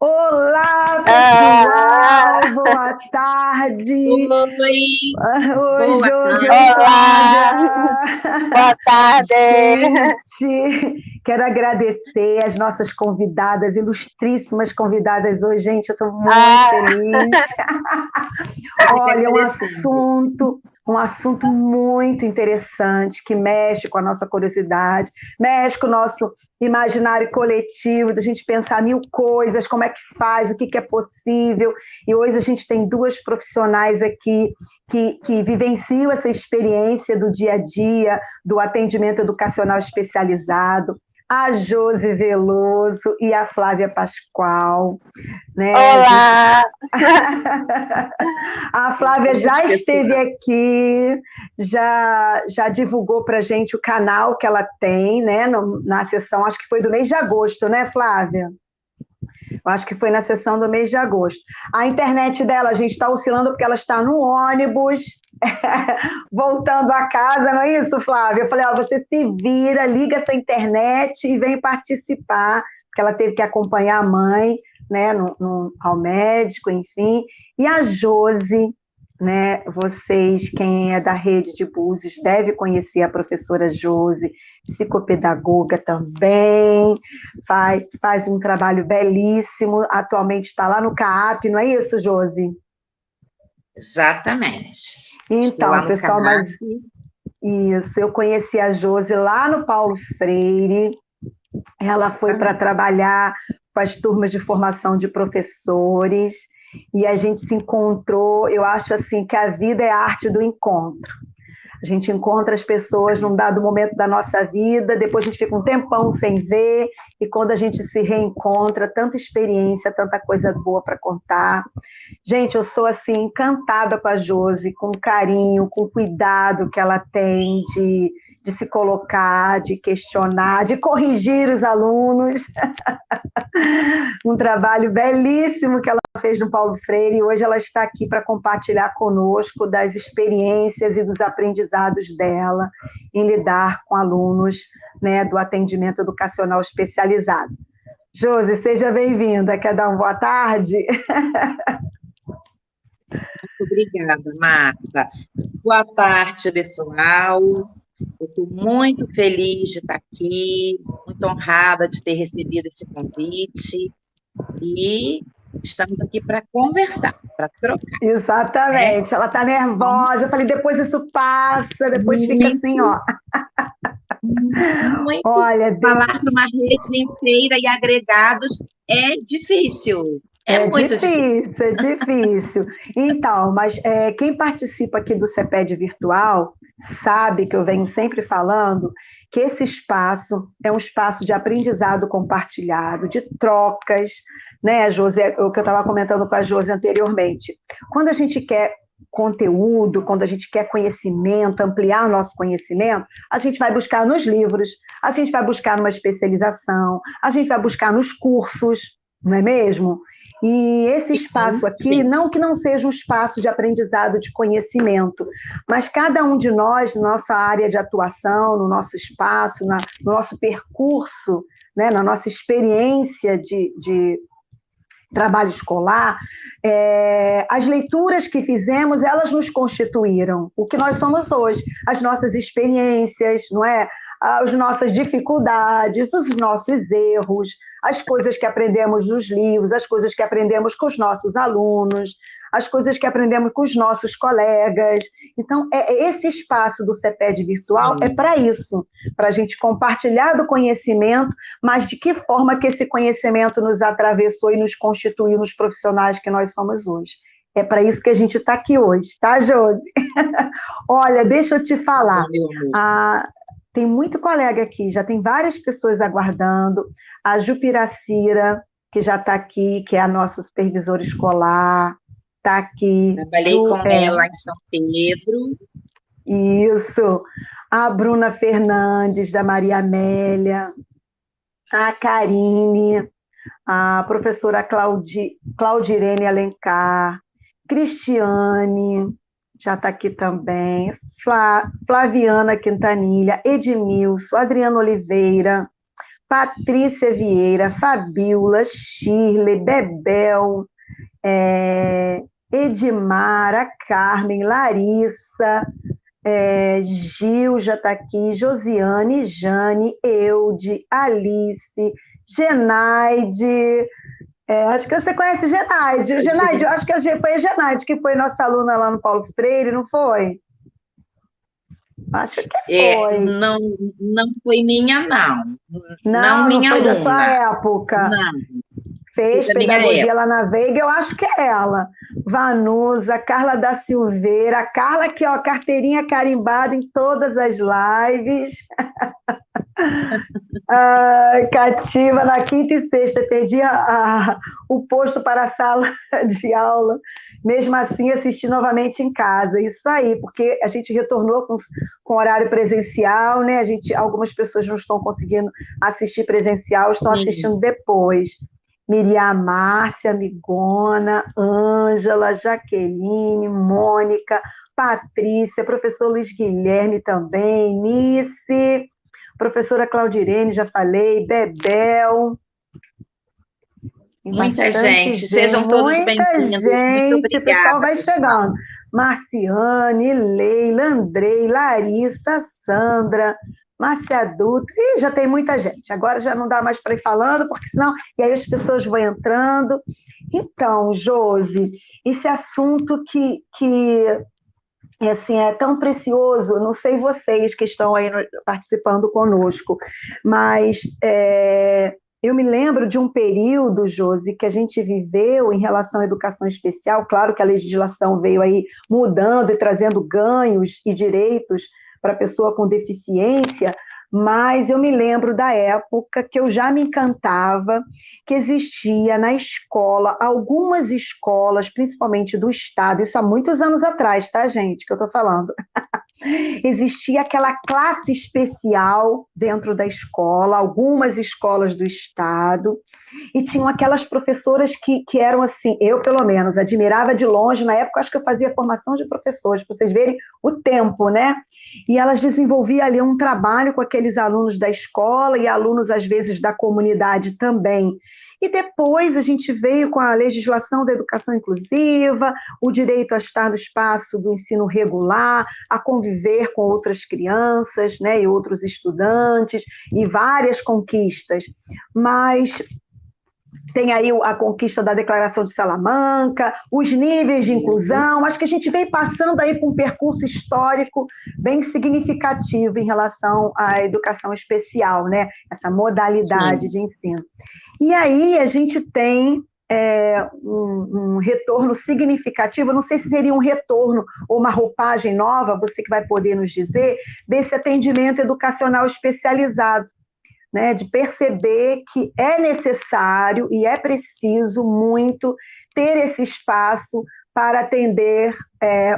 Olá, Ah, pessoal! Boa tarde! oi, Oi, boa Josi, oi, olá, Flávia! boa tarde. Gente, quero agradecer as nossas convidadas, ilustríssimas convidadas hoje, gente, eu estou muito Ah, feliz. nós é que Olha, agradecemos. um assunto muito interessante que mexe com a nossa curiosidade, mexe com o nosso imaginário coletivo, da gente pensar mil coisas, como é que faz, o que, que é possível. E hoje a gente tem duas profissionais aqui que vivenciam essa experiência do dia a dia, do atendimento educacional especializado. A Josi Veloso e a Flávia Pascoal, né? A gente Olá, A Flávia convite já esteve pessoal. aqui, já divulgou para a gente o canal que ela tem, né? Na sessão, acho que foi do mês de agosto, né, Flávia? Eu acho que foi na sessão do mês de agosto. A internet dela, a gente está oscilando porque ela está no ônibus, voltando a casa, não é isso, Flávia? Eu falei, ó, você se vira, liga essa internet e vem participar, porque ela teve que acompanhar a mãe, né, ao médico, enfim. E a Josi, né, vocês, quem é da rede de Búzios, deve conhecer a professora Josi, psicopedagoga também, faz um trabalho belíssimo, atualmente está lá no CAP, não é isso, Josi? Exatamente. Estou Então, lá no pessoal, mas CAP. isso, eu conheci a Josi lá no Paulo Freire, ela foi para Exatamente. trabalhar com as turmas de formação de professores, e a gente se encontrou, eu acho assim que a vida é a arte do encontro. A gente encontra as pessoas num dado Exatamente. momento da nossa vida, depois a gente fica um tempão sem ver, e quando a gente se reencontra, tanta experiência, tanta coisa boa para contar. Gente, eu sou assim encantada com a Josi, com o carinho, com o cuidado que ela tem de se colocar, de questionar, de corrigir os alunos. Um trabalho belíssimo que ela fez no Paulo Freire e hoje ela está aqui para compartilhar conosco das experiências e dos aprendizados dela em lidar com alunos, né, do atendimento educacional especializado. Josi, seja bem-vinda. Quer dar uma boa tarde? Muito obrigada, Marta. Boa tarde, pessoal. Eu estou muito feliz de estar aqui, muito honrada de ter recebido esse convite e estamos aqui para conversar, para trocar, né? Exatamente. Ela está Então, nervosa. Eu falei, depois isso passa, depois fica assim, muito, ó. muito Olha, falar para uma rede inteira e agregados é difícil, é é muito difícil. difícil, é difícil. Então, mas quem participa aqui do CEPED virtual sabe que eu venho sempre falando que esse espaço é um espaço de aprendizado compartilhado, de trocas, né, Josi? É o que eu estava comentando com a Josi anteriormente. Quando a gente quer conteúdo, quando a gente quer conhecimento, ampliar o nosso conhecimento, a gente vai buscar nos livros, a gente vai buscar numa especialização, a gente vai buscar nos cursos, não é mesmo? E esse Sim, espaço aqui, sim. não que não seja um espaço de aprendizado, de conhecimento, mas cada um de nós, nossa área de atuação, no nosso espaço, no nosso percurso, né, na nossa experiência de trabalho escolar, as leituras que fizemos, elas nos constituíram o que nós somos hoje, as nossas experiências, não é? As nossas dificuldades, os nossos erros, as coisas que aprendemos nos livros, as coisas que aprendemos com os nossos alunos, as coisas que aprendemos com os nossos colegas. Então, esse espaço do CEPED virtual é Sim. para isso, para a gente compartilhar do conhecimento, mas de que forma que esse conhecimento nos atravessou e nos constituiu nos profissionais que nós somos hoje. É para isso que a gente está aqui hoje, tá, Josi? Olha, deixa eu te Tá bom, falar. meu amor. Ah, tem muito colega aqui, já tem várias pessoas aguardando. A Jupiracira, que já está aqui, que é a nossa supervisora escolar, está aqui. Trabalhei com ela em São Pedro. Isso. A Bruna Fernandes, da Maria Amélia, a Karine, a professora Claudirene Alencar, Cristiane, já está aqui também, Flaviana Quintanilha, Edmilson, Adriana Oliveira, Patrícia Vieira, Fabiola, Shirley, Bebel, Edmara, Carmen, Larissa, Gil já está aqui, Josiane, Jane, Eude, Alice, Genaide. Acho que você conhece Genaide. Genaide, eu acho que foi a Genaide que foi nossa aluna lá no Paulo Freire, não foi? Acho que foi. Não, não foi minha, não. Não minha foi aluna. Da sua época. Não. Fez pedagogia lá na Veiga, eu acho que é ela. Vanusa, Carla da Silveira, a Carla aqui, ó, carteirinha carimbada em todas as lives. Cativa, na quinta e sexta, perdi o posto para a sala de aula. Mesmo assim, assisti novamente em casa. Isso aí, porque a gente retornou com horário presencial, né? Algumas pessoas não estão conseguindo assistir presencial, estão assistindo depois. Miriam, Márcia, Migona, Ângela, Jaqueline, Mônica, Patrícia, professor Luiz Guilherme também, Nice, professora Claudirene, já falei, Bebel. Muita gente, sejam todos bem-vindos. Muito obrigada. O pessoal vai chegando. Marciane, Leila, Andrei, Larissa, Sandra, Márcia Dutra, já tem muita gente. Agora já não dá mais para ir falando, porque senão... E aí as pessoas vão entrando. Então, Josi, esse assunto que assim, é tão precioso, não sei vocês que estão aí participando conosco, mas eu me lembro de um período, Josi, que a gente viveu em relação à educação especial. Claro que a legislação veio aí mudando e trazendo ganhos e direitos para a pessoa com deficiência, mas eu me lembro da época que eu já me encantava, que existia na escola, algumas escolas, principalmente do Estado, isso há muitos anos atrás, tá, gente, que eu estou falando, existia aquela classe especial dentro da escola, algumas escolas do Estado, e tinham aquelas professoras que eram assim, eu pelo menos admirava de longe. Na época acho que eu fazia formação de professores, para vocês verem o tempo, né? E elas desenvolviam ali um trabalho com aqueles alunos da escola e alunos às vezes da comunidade também. E depois a gente veio com a legislação da educação inclusiva, o direito a estar no espaço do ensino regular, a conviver com outras crianças, né, e outros estudantes, e várias conquistas. Mas tem aí a conquista da Declaração de Salamanca, os níveis de inclusão. Acho que a gente vem passando aí por um percurso histórico bem significativo em relação à educação especial, né? Essa modalidade de ensino. E aí a gente tem um retorno significativo, não sei se seria um retorno ou uma roupagem nova, você que vai poder nos dizer, desse atendimento educacional especializado, né, de perceber que é necessário e é preciso muito ter esse espaço para atender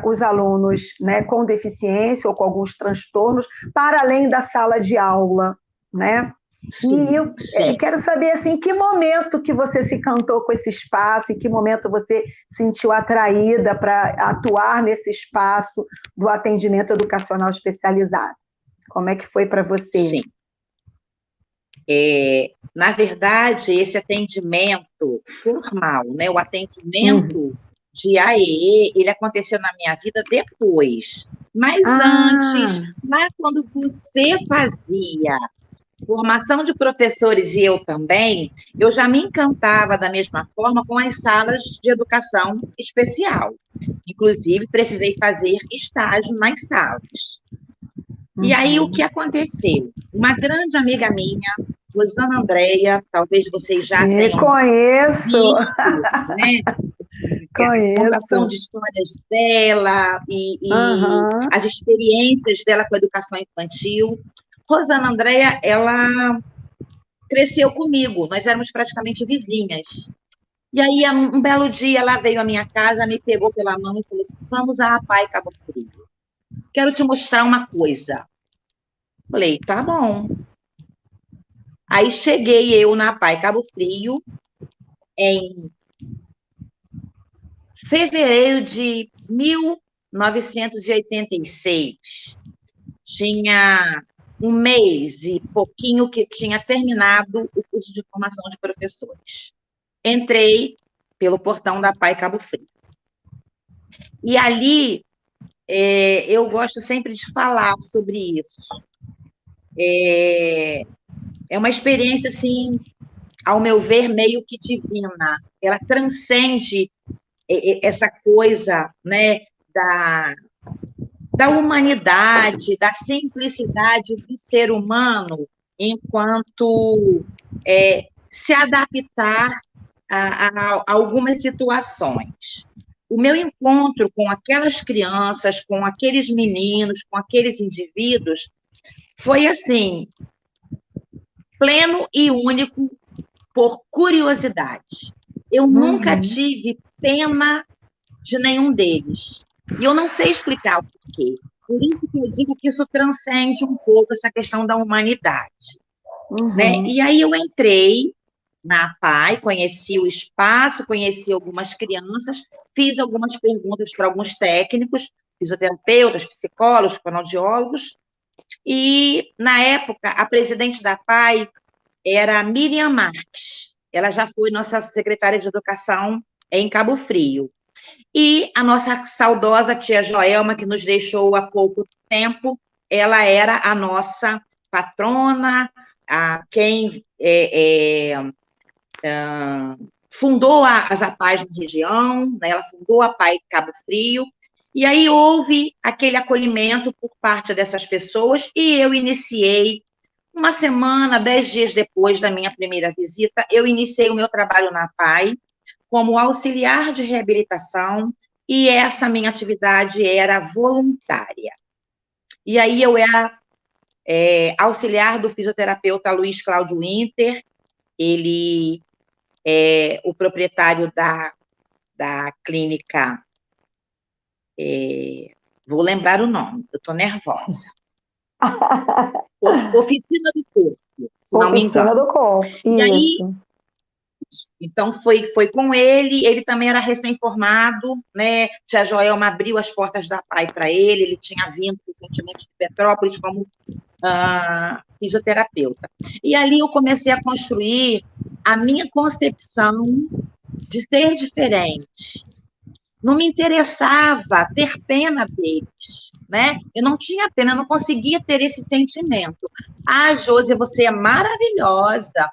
os alunos, né, com deficiência ou com alguns transtornos, para além da sala de aula, né? Sim, e eu quero saber, assim, em que momento que você se encantou com esse espaço, em que momento você sentiu atraída para atuar nesse espaço do atendimento educacional especializado? Como é que foi para você? Sim. Na verdade, esse atendimento formal, né, o atendimento de AEE, ele aconteceu na minha vida depois. Mas antes, lá quando você fazia formação de professores e eu também, eu já me encantava da mesma forma com as salas de educação especial. Inclusive, precisei fazer estágio nas salas. E aí, o que aconteceu? Uma grande amiga minha, Rosana Andréia, talvez vocês já tenham visto, né? Conheço. A contação de histórias dela e as experiências dela com a educação infantil. Rosana Andréia, ela cresceu comigo, nós éramos praticamente vizinhas. E aí, um belo dia, ela veio à minha casa, me pegou pela mão e falou assim: vamos à APAE Cabo Frio. Quero te mostrar uma coisa. Falei, tá bom. Aí cheguei eu na APAE Cabo Frio em fevereiro de 1986. Tinha um mês e pouquinho que tinha terminado o curso de formação de professores. Entrei pelo portão da PAI Cabo Frio. E ali, eu gosto sempre de falar sobre isso. É uma experiência, assim, ao meu ver, meio que divina. Ela transcende essa coisa, né, da humanidade, da simplicidade do ser humano, enquanto se adaptar a algumas situações. O meu encontro com aquelas crianças, com aqueles meninos, com aqueles indivíduos, foi assim, pleno e único por curiosidade. Eu nunca tive pena de nenhum deles. E eu não sei explicar o porquê. Por isso que eu digo que isso transcende um pouco essa questão da humanidade. Né? E aí eu entrei na PAI, conheci o espaço, conheci algumas crianças, fiz algumas perguntas para alguns técnicos, fisioterapeutas, psicólogos, fonoaudiólogos, e, na época, a presidente da PAI era a Miriam Marques. Ela já foi nossa secretária de Educação em Cabo Frio. E a nossa saudosa tia Joelma, que nos deixou há pouco tempo, ela era a nossa patrona, quem fundou as APAES na região, né? Ela fundou a PAI Cabo Frio, e aí houve aquele acolhimento por parte dessas pessoas, e eu iniciei, uma semana, 10 dias depois da minha primeira visita, eu iniciei o meu trabalho na PAI, como auxiliar de reabilitação, e essa minha atividade era voluntária. E aí eu era auxiliar do fisioterapeuta Luiz Cláudio Winter, ele é o proprietário da clínica, vou lembrar o nome, eu estou nervosa. Oficina do Corpo, se não me engano. Oficina do Corpo, isso. E aí, então, foi com ele também era recém-formado, né? Tia Joelma abriu as portas da PAI para ele tinha vindo recentemente de Petrópolis como fisioterapeuta. E ali eu comecei a construir a minha concepção de ser diferente. Não me interessava ter pena deles, né? Eu não tinha pena, eu não conseguia ter esse sentimento. Josi, você é maravilhosa,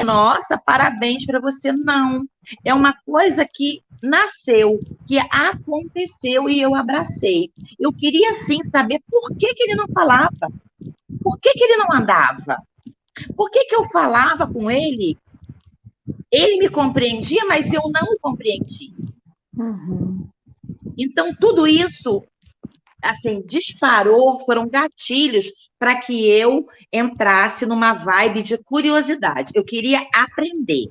nossa, parabéns para você. Não, é uma coisa que nasceu, que aconteceu e eu abracei. Eu queria, sim, saber por que ele não falava, por que ele não andava, por que eu falava com ele me compreendia, mas eu não o compreendia. Então, tudo isso, assim, disparou, foram gatilhos para que eu entrasse numa vibe de curiosidade. Eu queria aprender.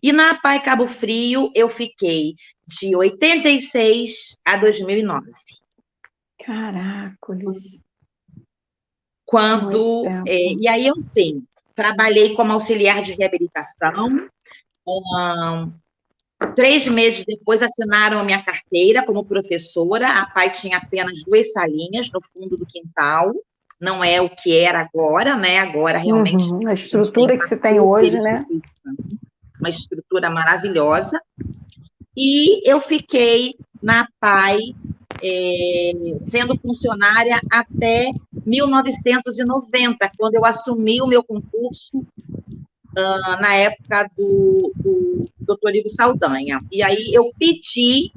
E na PAI Cabo Frio, eu fiquei de 86 a 2009. Caraca! E aí eu, sim, trabalhei como auxiliar de reabilitação. 3 meses depois assinaram a minha carteira como professora. A PAI tinha apenas 2 salinhas no fundo do quintal, não é o que era agora, né? Agora realmente a estrutura que se tem hoje, né? Uma estrutura maravilhosa. E eu fiquei na PAI sendo funcionária até 1990, quando eu assumi o meu concurso na época do Dr. Ivo Saldanha. E aí eu pedi,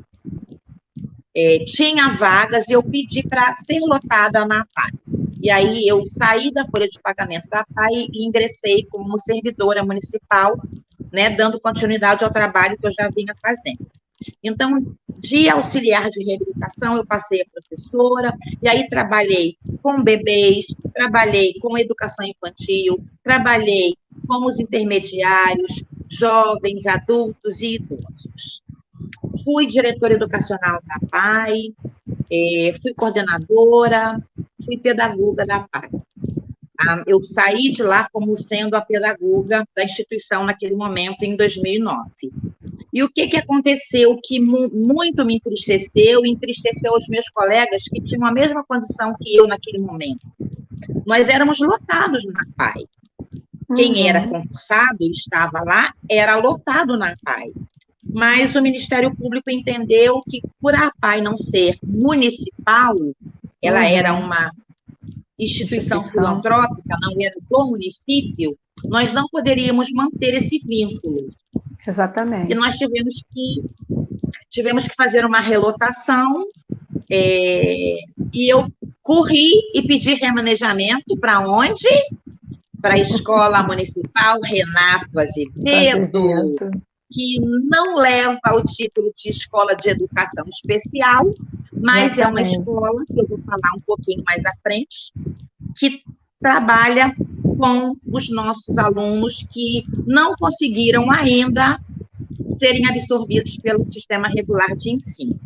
tinha vagas, e eu pedi para ser lotada na PAI. E aí eu saí da folha de pagamento da PAI e ingressei como servidora municipal, né, dando continuidade ao trabalho que eu já vinha fazendo. Então, de auxiliar de reabilitação, eu passei a professora, e aí trabalhei com bebês, trabalhei com educação infantil, trabalhei com os intermediários, jovens, adultos e idosos. Fui diretora educacional da PAI, fui coordenadora, fui pedagoga da PAI. Eu saí de lá como sendo a pedagoga da instituição naquele momento, em 2009. E o que aconteceu que muito me entristeceu, e entristeceu os meus colegas que tinham a mesma condição que eu naquele momento. nós éramos lotados na PAI. Quem era concursado e estava lá, era lotado na PAI. Mas o Ministério Público entendeu que, por a PAI não ser municipal, ela era uma instituição filantrópica, não era do município, nós não poderíamos manter esse vínculo. Exatamente. E nós tivemos que fazer uma relotação, e eu corri e pedi remanejamento para onde? Para a Escola Municipal Renato Azevedo, que não leva o título de Escola de Educação Especial, mas é uma escola, que eu vou falar um pouquinho mais à frente, que trabalha com os nossos alunos que não conseguiram ainda serem absorvidos pelo sistema regular de ensino.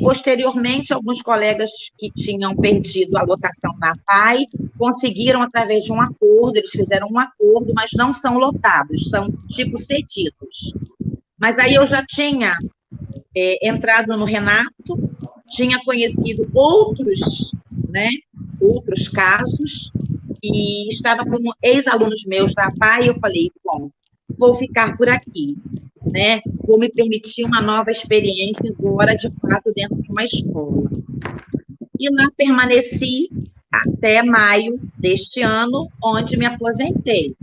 Posteriormente, alguns colegas que tinham perdido a lotação na PAI conseguiram, através de um acordo, eles fizeram um acordo, mas não são lotados, são tipo cedidos. Mas aí eu já tinha entrado no Renato, tinha conhecido outros casos, e estava com ex-alunos meus da PAI, e eu falei, bom, vou ficar por aqui, né? Vou me permitir uma nova experiência agora, de fato, dentro de uma escola. E lá permaneci até maio deste ano, onde me aposentei.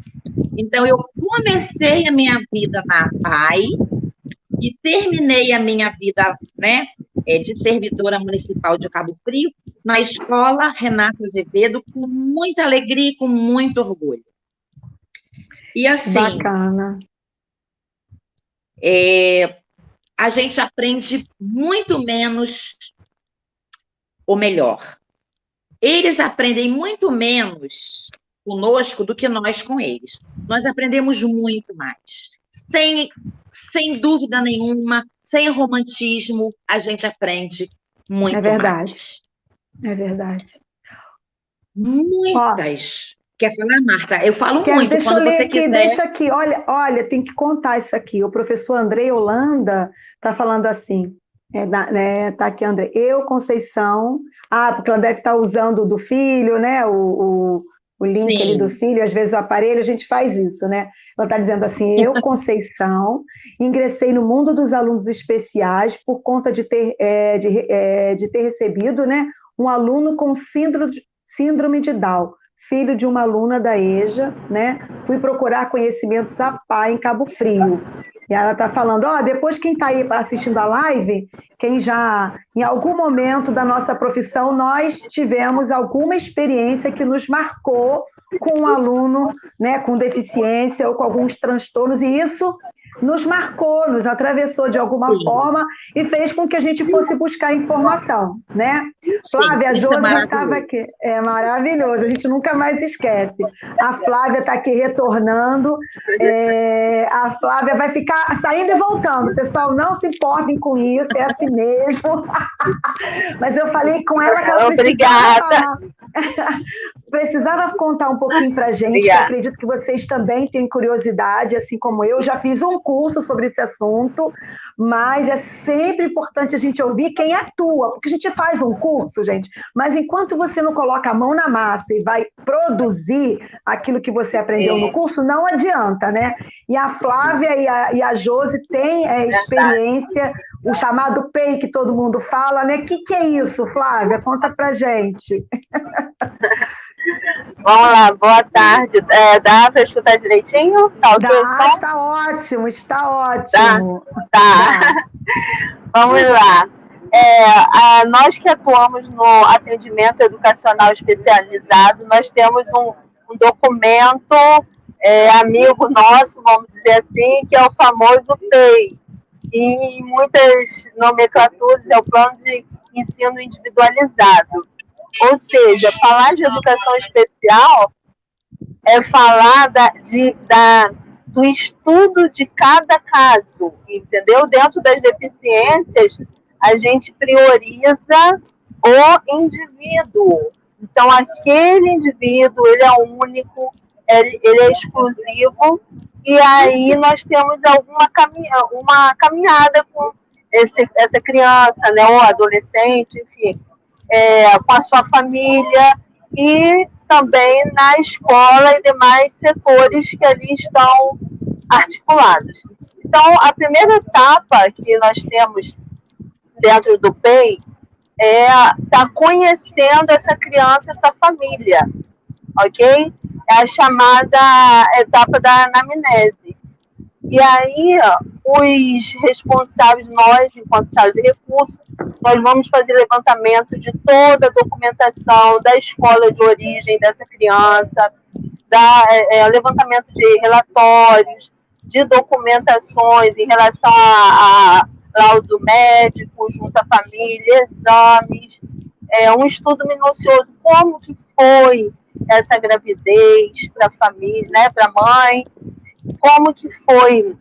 Então, eu comecei a minha vida na PAI e terminei a minha vida, né, de servidora municipal de Cabo Frio, na Escola Renato Azevedo, com muita alegria e com muito orgulho. E assim... Bacana. A gente aprende muito menos, ou melhor, eles aprendem muito menos conosco do que nós com eles. Nós aprendemos muito mais. Sem dúvida nenhuma, sem romantismo, a gente aprende muito mais. É verdade. Muitas. Quer falar, Marta? Eu falo muito, deixa quando eu ler você aqui, quiser. Deixa aqui, olha, tem que contar isso aqui. O professor Andrei Holanda está falando assim, tá aqui, André. Eu, Conceição, porque ela deve estar usando do filho, né? O link ali do filho, às vezes o aparelho, a gente faz isso, né? Ela está dizendo assim, eu, Conceição, ingressei no mundo dos alunos especiais por conta de ter recebido, né, um aluno com síndrome de Down, filho de uma aluna da EJA, né? Fui procurar conhecimentos à PAI em Cabo Frio. E ela está falando, depois quem está aí assistindo a live, quem já, em algum momento da nossa profissão, nós tivemos alguma experiência que nos marcou com um aluno, né, com deficiência ou com alguns transtornos, e isso nos marcou, nos atravessou de alguma forma e fez com que a gente fosse buscar informação, né? Flávia, a Josi estava aqui. É maravilhoso, a gente nunca mais esquece. A Flávia está aqui retornando. A Flávia vai ficar saindo e voltando. Pessoal, não se importem com isso, é assim mesmo. Mas eu falei com ela que ela precisava contar um pouquinho para a gente, que eu acredito que vocês também têm curiosidade, assim como eu. Já fiz um curso sobre esse assunto, mas é sempre importante a gente ouvir quem atua, porque a gente faz um curso, gente, mas enquanto você não coloca a mão na massa e vai produzir aquilo que você aprendeu no curso, não adianta, né? E a Flávia e a Josi têm experiência, o chamado PEI que todo mundo fala, né? O que é isso, Flávia? Conta pra gente. Vamos lá, boa tarde. Dá para escutar direitinho? Está ótimo, está ótimo. Tá. Vamos lá. Nós que atuamos no atendimento educacional especializado, nós temos um documento amigo nosso, vamos dizer assim, que é o famoso PEI. E em muitas nomenclaturas é o Plano de Ensino Individualizado. Ou seja, falar de educação especial é falar do estudo de cada caso, entendeu? Dentro das deficiências, a gente prioriza o indivíduo. Então, aquele indivíduo, ele é único, ele é exclusivo, e aí nós temos uma caminhada com essa criança, né, ou adolescente, enfim, com a sua família, e também na escola e demais setores que ali estão articulados. Então, a primeira etapa que nós temos dentro do PEI é estar conhecendo essa criança, essa família, ok? É a chamada etapa da anamnese. E aí, os responsáveis, nós, enquanto sala de recursos, nós vamos fazer levantamento de toda a documentação da escola de origem dessa criança, levantamento de relatórios, de documentações em relação a laudo médico, junto à família, exames, um estudo minucioso, como que foi essa gravidez para a família, né, para a mãe, como que foi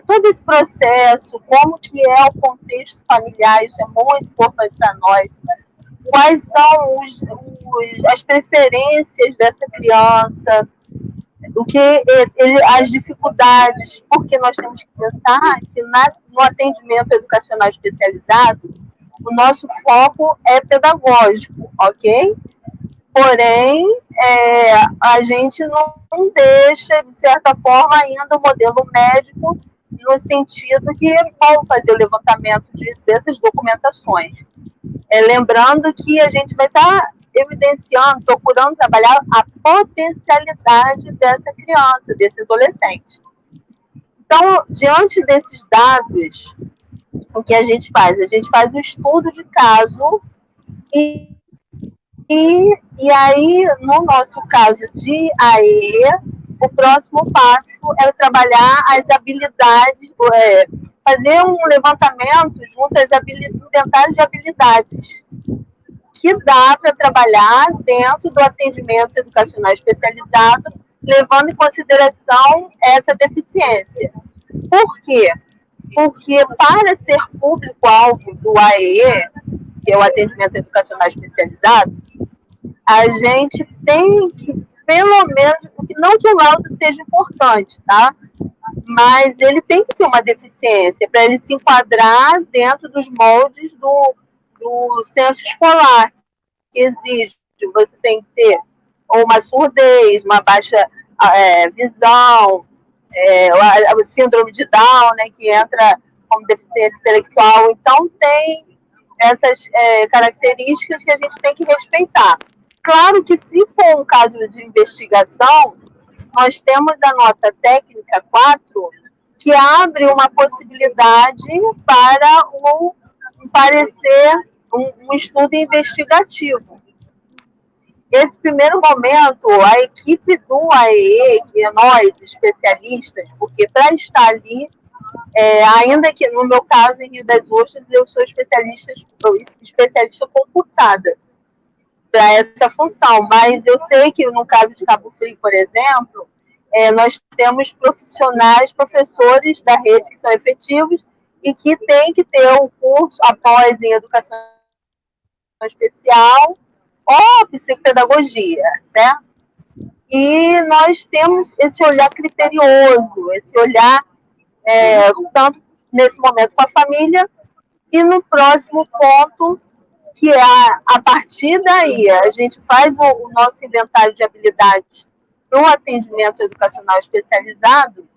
todo esse processo, como que é o contexto familiar, isso é muito importante para nós. Quais são as preferências dessa criança, as dificuldades, porque nós temos que pensar que no atendimento educacional especializado, o nosso foco é pedagógico, ok? Porém, a gente não deixa, de certa forma, ainda o modelo médico, no sentido que vamos fazer o levantamento dessas documentações. Lembrando que a gente vai estar evidenciando, procurando trabalhar a potencialidade dessa criança, desse adolescente. Então, diante desses dados, o que a gente faz? A gente faz um estudo de caso e aí, no nosso caso de AE, o próximo passo é trabalhar as habilidades, fazer um levantamento junto às inventários de habilidades que dá para trabalhar dentro do atendimento educacional especializado, levando em consideração essa deficiência. Por quê? Porque para ser público-alvo do AEE, que é o atendimento educacional especializado, a gente tem que, pelo menos, não que o laudo seja importante, tá? Mas ele tem que ter uma deficiência para ele se enquadrar dentro dos moldes do censo escolar, que exige. Você tem que ter uma surdez, uma baixa visão, o síndrome de Down, né, que entra como deficiência intelectual. Então, tem essas características que a gente tem que respeitar. Claro que, se for um caso de investigação, nós temos a nota técnica 4, que abre uma possibilidade para um parecer, um estudo investigativo. Esse primeiro momento, a equipe do AEE, que é nós, especialistas, porque para estar ali, ainda que no meu caso, em Rio das Ostras, eu sou especialista concursada para essa função, mas eu sei que no caso de Cabo Frio, por exemplo, nós temos professores da rede que são efetivos e que têm que ter um curso após em educação especial ou psicopedagogia, certo? E nós temos esse olhar criterioso, esse olhar tanto nesse momento com a família, e no próximo ponto, que é a partir daí, a gente faz o nosso inventário de habilidades para o atendimento educacional especializado,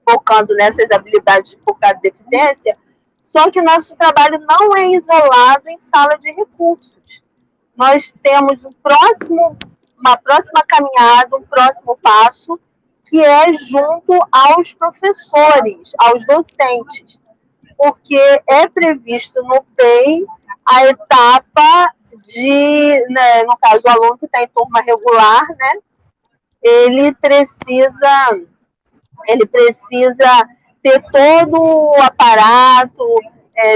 focando nessas habilidades por causa de deficiência, só que o nosso trabalho não é isolado em sala de recursos. Nós temos uma próxima caminhada, um próximo passo, que é junto aos professores, aos docentes, porque é previsto no PEI a etapa de, né, no caso, o aluno que está em turma regular, né, ele precisa ter todo o aparato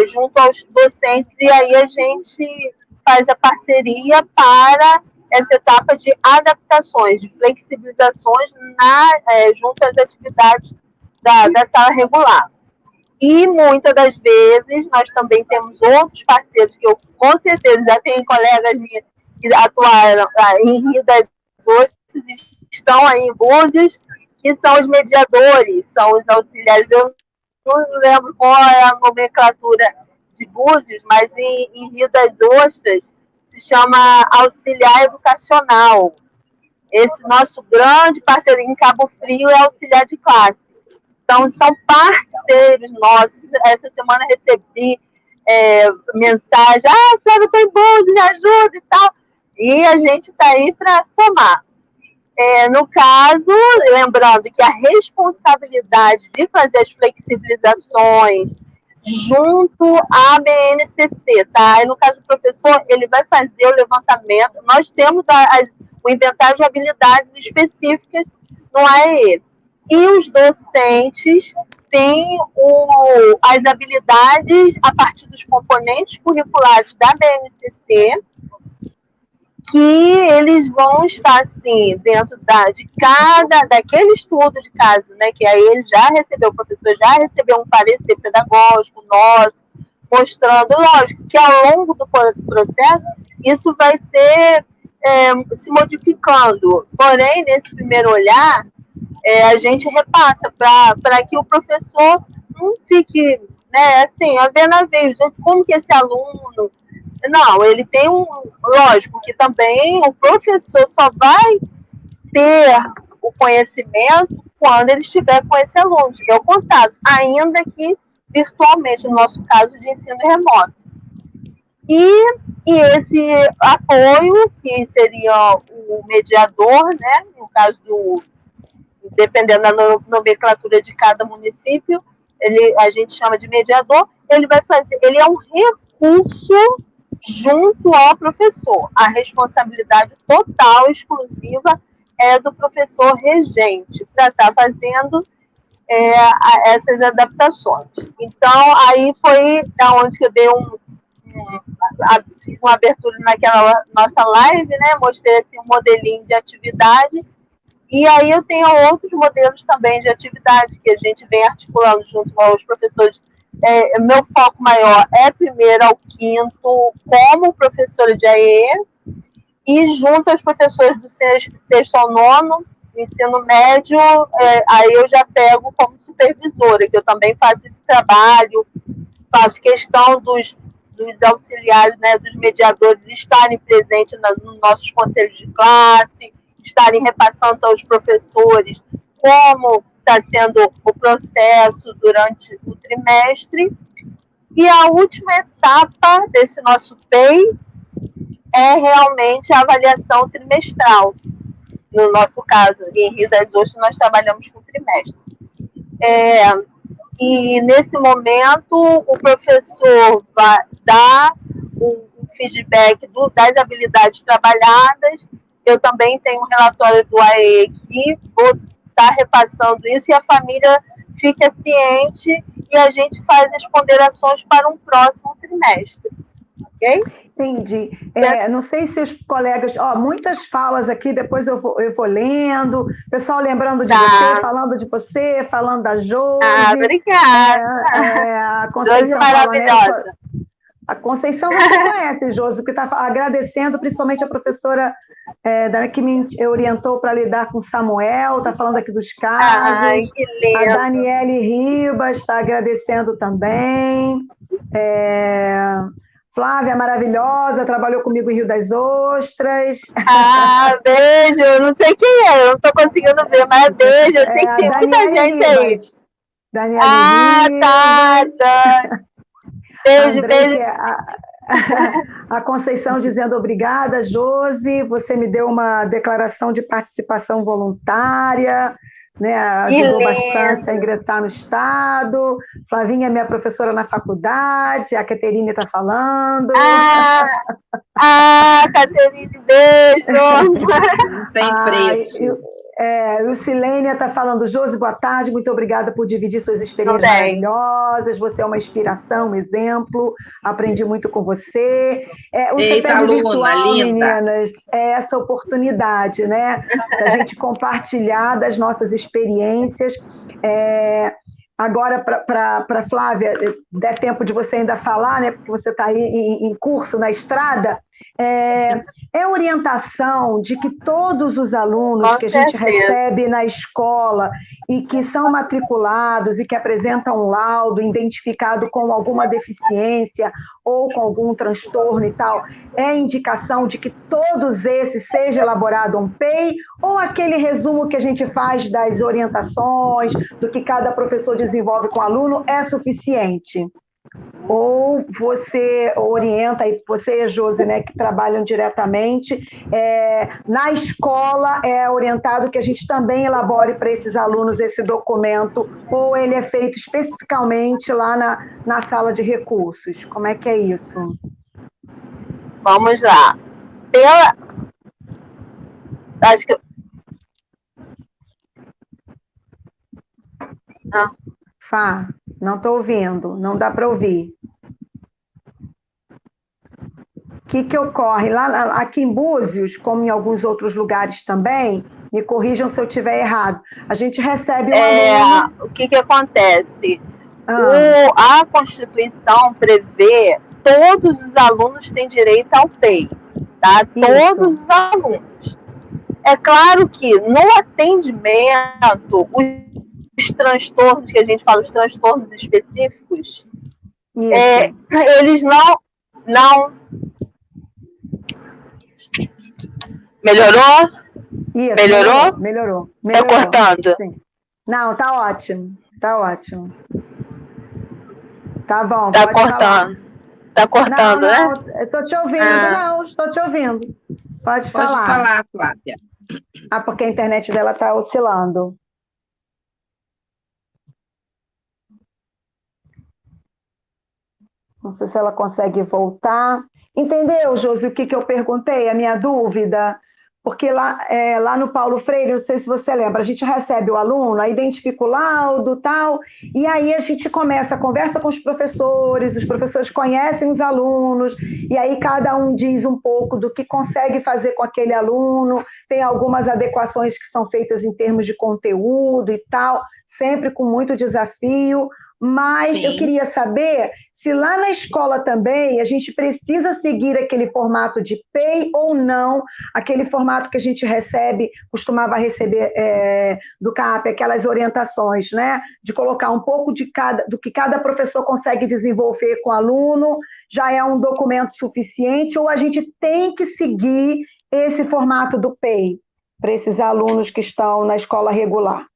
junto aos docentes, e aí a gente faz a parceria para essa etapa de adaptações, de flexibilizações junto às atividades da sala regular. E muitas das vezes nós também temos outros parceiros, que eu com certeza já tenho colegas minhas que atuaram em Rio das Ostras, estão aí em Búzios, que são os mediadores, são os auxiliares. Eu não lembro qual é a nomenclatura de Búzios, mas em Rio das Ostras se chama Auxiliar Educacional. Esse nosso grande parceiro em Cabo Frio é auxiliar de classe. Então, são parceiros nossos. Essa semana recebi mensagem, Flávia, estou em Búzios, me ajuda e tal. E a gente está aí para somar. No caso, lembrando que a responsabilidade de fazer as flexibilizações junto à BNCC, tá? E no caso do professor, ele vai fazer o levantamento. Nós temos o inventário de habilidades específicas no AEE. E os docentes têm as habilidades a partir dos componentes curriculares da BNCC, que eles vão estar, assim, dentro daquele estudo de caso, né, que aí ele já recebeu, o professor já recebeu um parecer pedagógico nosso, mostrando, lógico, que ao longo do processo, isso vai ser se modificando. Porém, nesse primeiro olhar, a gente repassa para que o professor não fique, né, assim, a ver navios, como que esse aluno... Não, ele tem lógico que também o professor só vai ter o conhecimento quando ele estiver com esse aluno, tiver o contato, ainda que virtualmente, no nosso caso de ensino remoto. E esse apoio, que seria o mediador, né, no caso dependendo da nomenclatura de cada município, a gente chama de mediador, ele é um recurso junto ao professor. A responsabilidade total, exclusiva, é do professor regente, para estar fazendo essas adaptações. Então, aí foi onde que eu dei fiz uma abertura naquela nossa live, né? Mostrei assim, um modelinho de atividade, e aí eu tenho outros modelos também de atividade que a gente vem articulando junto com os professores. Meu foco maior é primeiro ao quinto, como professora de AE, e junto aos professores do sexto ao nono, ensino médio, aí eu já pego como supervisora, que eu também faço esse trabalho, faço questão dos auxiliares, né, dos mediadores estarem presentes nos nossos conselhos de classe, estarem repassando aos professores como está sendo o processo durante o trimestre. E a última etapa desse nosso PEI é realmente a avaliação trimestral. No nosso caso, em Rio das Ostras, nós trabalhamos com trimestre. E nesse momento, o professor vai dar um feedback das habilidades trabalhadas. Eu também tenho um relatório do AE aqui, vou estar repassando isso, e a família fica ciente, e a gente faz as ponderações para um próximo trimestre. Ok? Entendi. Não sei se os colegas... muitas falas aqui, depois eu vou lendo. Pessoal lembrando de você, falando da Josi. Obrigada. A Conceição maravilhosa. A Conceição você conhece, Josi, que está agradecendo principalmente a professora que me orientou para lidar com Samuel, está falando aqui dos casos. Ai, que lindo. A Daniele Ribas está agradecendo também. Flávia, maravilhosa, trabalhou comigo em Rio das Ostras. Beijo, não sei quem é, eu não estou conseguindo ver, mas beijo, eu sei que tem muita gente aí. Daniele Ribas. Tá. Beijo, Andrei, beijo. A Conceição dizendo obrigada, Josi, você me deu uma declaração de participação voluntária, né, ajudou bastante a ingressar no Estado. Flavinha é minha professora na faculdade, a Caterine está falando. Caterine, beijo! Não tem preço. O Silênia está falando, Josi, boa tarde, muito obrigada por dividir suas experiências maravilhosas, você é uma inspiração, um exemplo, aprendi muito com você. O CPED virtual, meninas, é essa oportunidade, né, da gente compartilhar das nossas experiências. Agora, para Flávia, der tempo de você ainda falar, né, porque você está aí em curso na estrada, É orientação de que todos os alunos Com que a gente certeza. recebe na escola e que são matriculados e que apresentam um laudo identificado com alguma deficiência ou com algum transtorno e tal, é indicação de que todos esses seja elaborado um PEI, ou aquele resumo que a gente faz das orientações, do que cada professor desenvolve com o aluno, é suficiente? Ou você orienta, e você e a Josi, né, que trabalham diretamente, na escola é orientado que a gente também elabore para esses alunos esse documento, ou ele é feito especificamente lá na sala de recursos? Como é que é isso? Vamos lá. Acho que... Fá, não estou ouvindo, não dá para ouvir. O que ocorre? Aqui em Búzios, como em alguns outros lugares também, me corrijam se eu estiver errado, a gente recebe um aluno... O que acontece? A Constituição prevê todos os alunos têm direito ao PEI, tá? Isso. Todos os alunos. É claro que no atendimento, os transtornos que a gente fala, os transtornos específicos, eles não... Melhorou? Isso, melhorou. Tá cortando? Sim. Não, tá ótimo. Tá ótimo. Tá bom, tá pode cortando. falar. Tá cortando, não, né? Eu tô te ouvindo, estou te ouvindo. Pode falar. Pode falar, Flávia. Porque a internet dela tá oscilando. Não sei se ela consegue voltar. Entendeu, Josi, o que eu perguntei? A minha dúvida? Porque lá no Paulo Freire, não sei se você lembra, a gente recebe o aluno, aí identifica o laudo, tal, e aí a gente conversa com os professores conhecem os alunos, e aí cada um diz um pouco do que consegue fazer com aquele aluno, tem algumas adequações que são feitas em termos de conteúdo e tal, sempre com muito desafio, mas Sim. Eu queria saber se lá na escola também a gente precisa seguir aquele formato de PEI ou não, aquele formato que a gente costumava receber do CAP, aquelas orientações, né? De colocar um pouco do que cada professor consegue desenvolver com o aluno, já é um documento suficiente, ou a gente tem que seguir esse formato do PEI para esses alunos que estão na escola regular?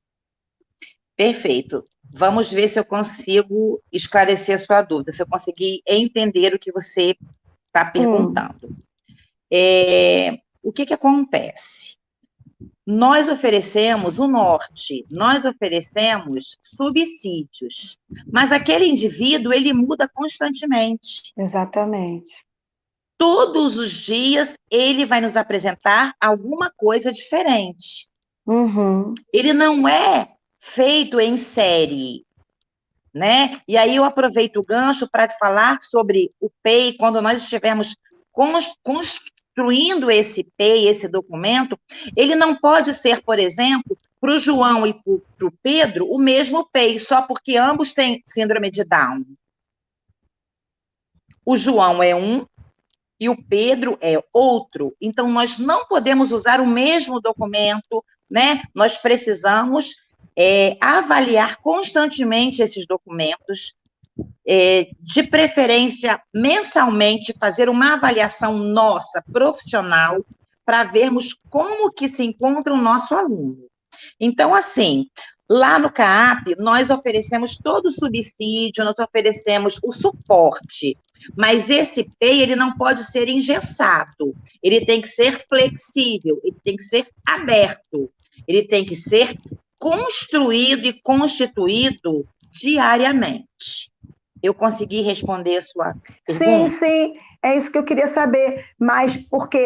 Perfeito. Vamos ver se eu consigo esclarecer a sua dúvida, se eu conseguir entender o que você está perguntando. O que acontece? Nós oferecemos o norte, nós oferecemos subsídios, mas aquele indivíduo, ele muda constantemente. Exatamente. Todos os dias, ele vai nos apresentar alguma coisa diferente. Uhum. Ele não é feito em série, né? E aí eu aproveito o gancho para te falar sobre o PEI, quando nós estivermos construindo esse PEI, esse documento, ele não pode ser, por exemplo, para o João e para o Pedro, o mesmo PEI, só porque ambos têm síndrome de Down. O João é um e o Pedro é outro. Então, nós não podemos usar o mesmo documento, né? Nós precisamos avaliar constantemente esses documentos, de preferência mensalmente, fazer uma avaliação nossa, profissional, para vermos como que se encontra o nosso aluno. Então, assim, lá no CAAP, nós oferecemos todo o subsídio, nós oferecemos o suporte, mas esse PEI, ele não pode ser engessado, ele tem que ser flexível, ele tem que ser aberto, ele tem que ser construído e constituído diariamente. Eu consegui responder a sua pergunta? Sim, é isso que eu queria saber, mas porque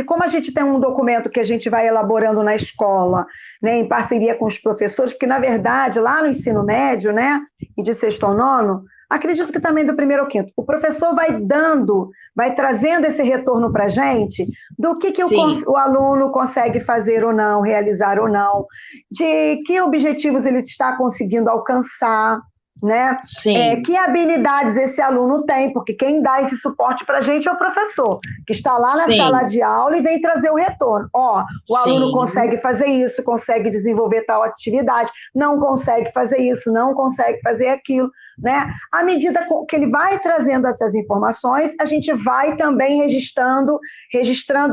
como a gente tem um documento que a gente vai elaborando na escola, né, em parceria com os professores, porque, na verdade, lá no ensino médio, né, e de sexto ao nono, acredito que também do primeiro ao quinto, o professor vai trazendo esse retorno para a gente do que o aluno consegue fazer ou não, realizar ou não, de que objetivos ele está conseguindo alcançar, né? Sim. Que habilidades esse aluno tem, porque quem dá esse suporte para a gente é o professor, que está lá na Sim. sala de aula e vem trazer o retorno. O aluno consegue fazer isso, consegue desenvolver tal atividade, não consegue fazer isso, não consegue fazer aquilo, né? À medida que ele vai trazendo essas informações, a gente vai também registrando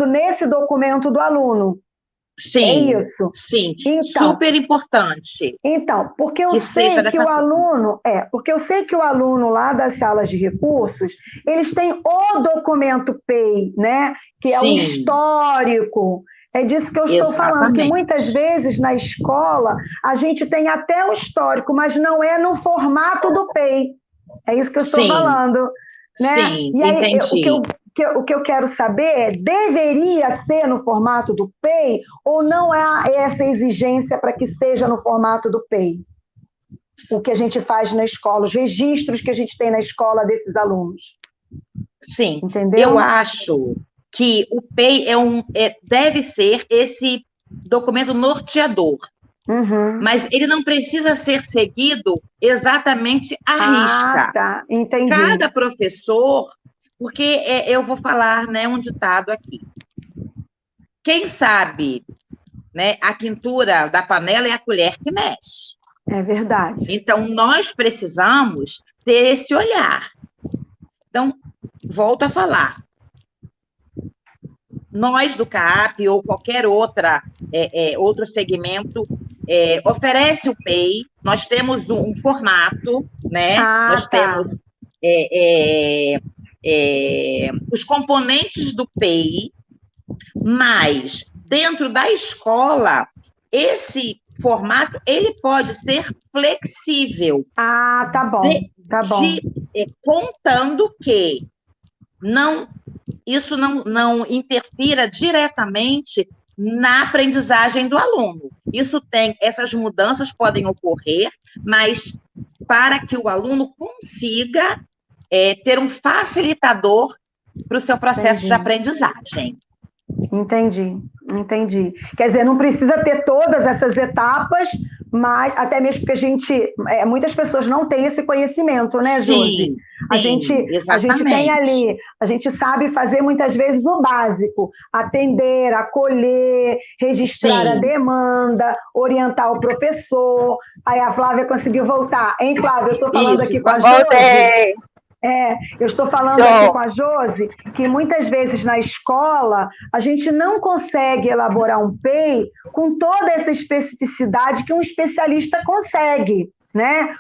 nesse documento do aluno. Sim, é isso. Sim, então, super importante. Então, porque eu sei que o aluno, porque eu sei que o aluno lá das salas de recursos, eles têm o documento PEI, né? Que é um histórico. É disso que eu estou falando, que muitas vezes na escola a gente tem até o histórico, mas não é no formato do PEI. É isso que eu estou falando. Né? Sim, e aí, entendi. O que eu quero saber é, deveria ser no formato do PEI ou não há essa exigência para que seja no formato do PEI? O que a gente faz na escola, os registros que a gente tem na escola desses alunos. Sim, entendeu? Eu acho que o PEI deve ser esse documento norteador. Mas ele não precisa ser seguido exatamente à risca. Tá, entendi. Cada professor, porque eu vou falar, né, um ditado aqui. Quem sabe, né, a quintura da panela é a colher que mexe. É verdade. Então, nós precisamos ter esse olhar. Então, volto a falar. Nós do CAP ou qualquer outro segmento oferece o PEI, nós temos um formato, né? Nós temos os componentes do PEI, mas dentro da escola, esse formato ele pode ser flexível. Tá bom. Contando que isso não interfira diretamente na aprendizagem do aluno. Essas mudanças podem ocorrer, mas para que o aluno consiga ter um facilitador para o seu processo de aprendizagem. Entendi. Quer dizer, não precisa ter todas essas etapas, mas até mesmo porque muitas pessoas não têm esse conhecimento, né, Josi? A gente tem ali, a gente sabe fazer muitas vezes o básico, atender, acolher, registrar a demanda, orientar o professor. Aí a Flávia conseguiu voltar. Hein, Flávia? Eu estou falando aqui com a Josi. Eu estou falando aqui com a Josi que muitas vezes na escola a gente não consegue elaborar um PEI com toda essa especificidade que um especialista consegue, né?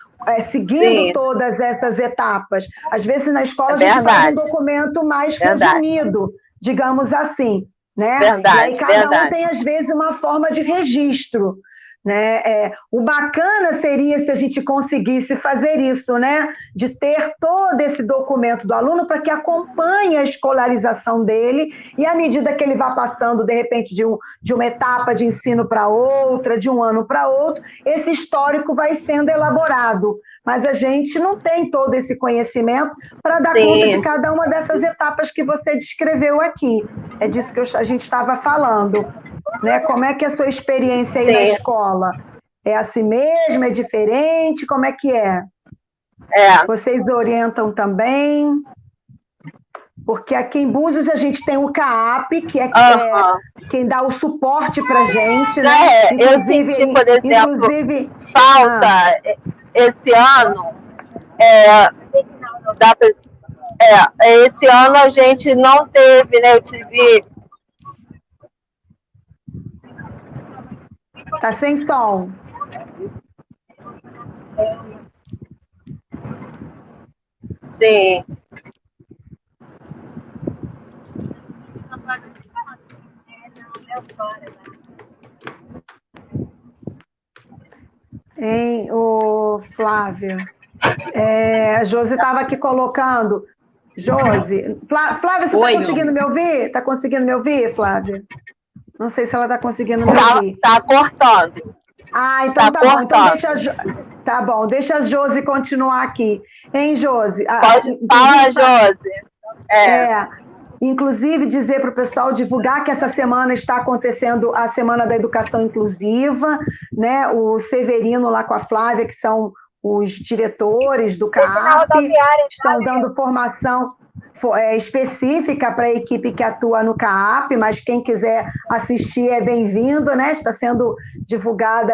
Seguindo todas essas etapas. Às vezes na escola a gente faz um documento mais resumido, digamos assim, né? E aí cada um tem às vezes uma forma de registro. Né? O bacana seria se a gente conseguisse fazer isso, né? De ter todo esse documento do aluno para que acompanhe a escolarização dele e à medida que ele vá passando, de repente, de uma etapa de ensino para outra, de um ano para outro, esse histórico vai sendo elaborado. Mas a gente não tem todo esse conhecimento para dar conta de cada uma dessas etapas que você descreveu aqui. É disso que a gente estava falando. Né? Como é que é a sua experiência aí na escola? É assim mesmo? É diferente? Como é que é? Vocês orientam também? Porque aqui em Búzios a gente tem o CAAP, que é quem dá o suporte para a gente. Né? Eu senti, por exemplo, falta esse ano. Esse ano a gente não teve, né? Eu tive... Tá sem som. Sim. Hein, Flávia? A Josi estava aqui colocando. Josi, Flávia, você está conseguindo me ouvir? Está conseguindo me ouvir, Flávia? Não sei se ela está conseguindo me ouvir. Está cortando. Então tá bom. Então tá bom, deixa a Josi continuar aqui. Hein, Josi? Pode falar, Josi. Inclusive, dizer para o pessoal divulgar que essa semana está acontecendo a Semana da Educação Inclusiva, né? O Severino lá com a Flávia, que são os diretores do CAAP estão dando formação específica para a equipe que atua no CAAP, mas quem quiser assistir é bem-vindo, né? Está sendo divulgada,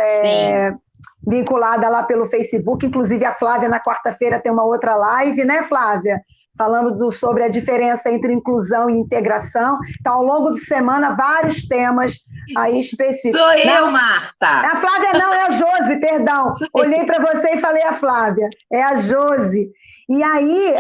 vinculada lá pelo Facebook, inclusive a Flávia na quarta-feira tem uma outra live, né, Flávia? Falamos sobre a diferença entre inclusão e integração. Então, ao longo de semana, vários temas aí específicos. Sou eu, Marta! A Flávia não, é a Josi, perdão. Olhei para você e falei a Flávia. É a Josi. E aí,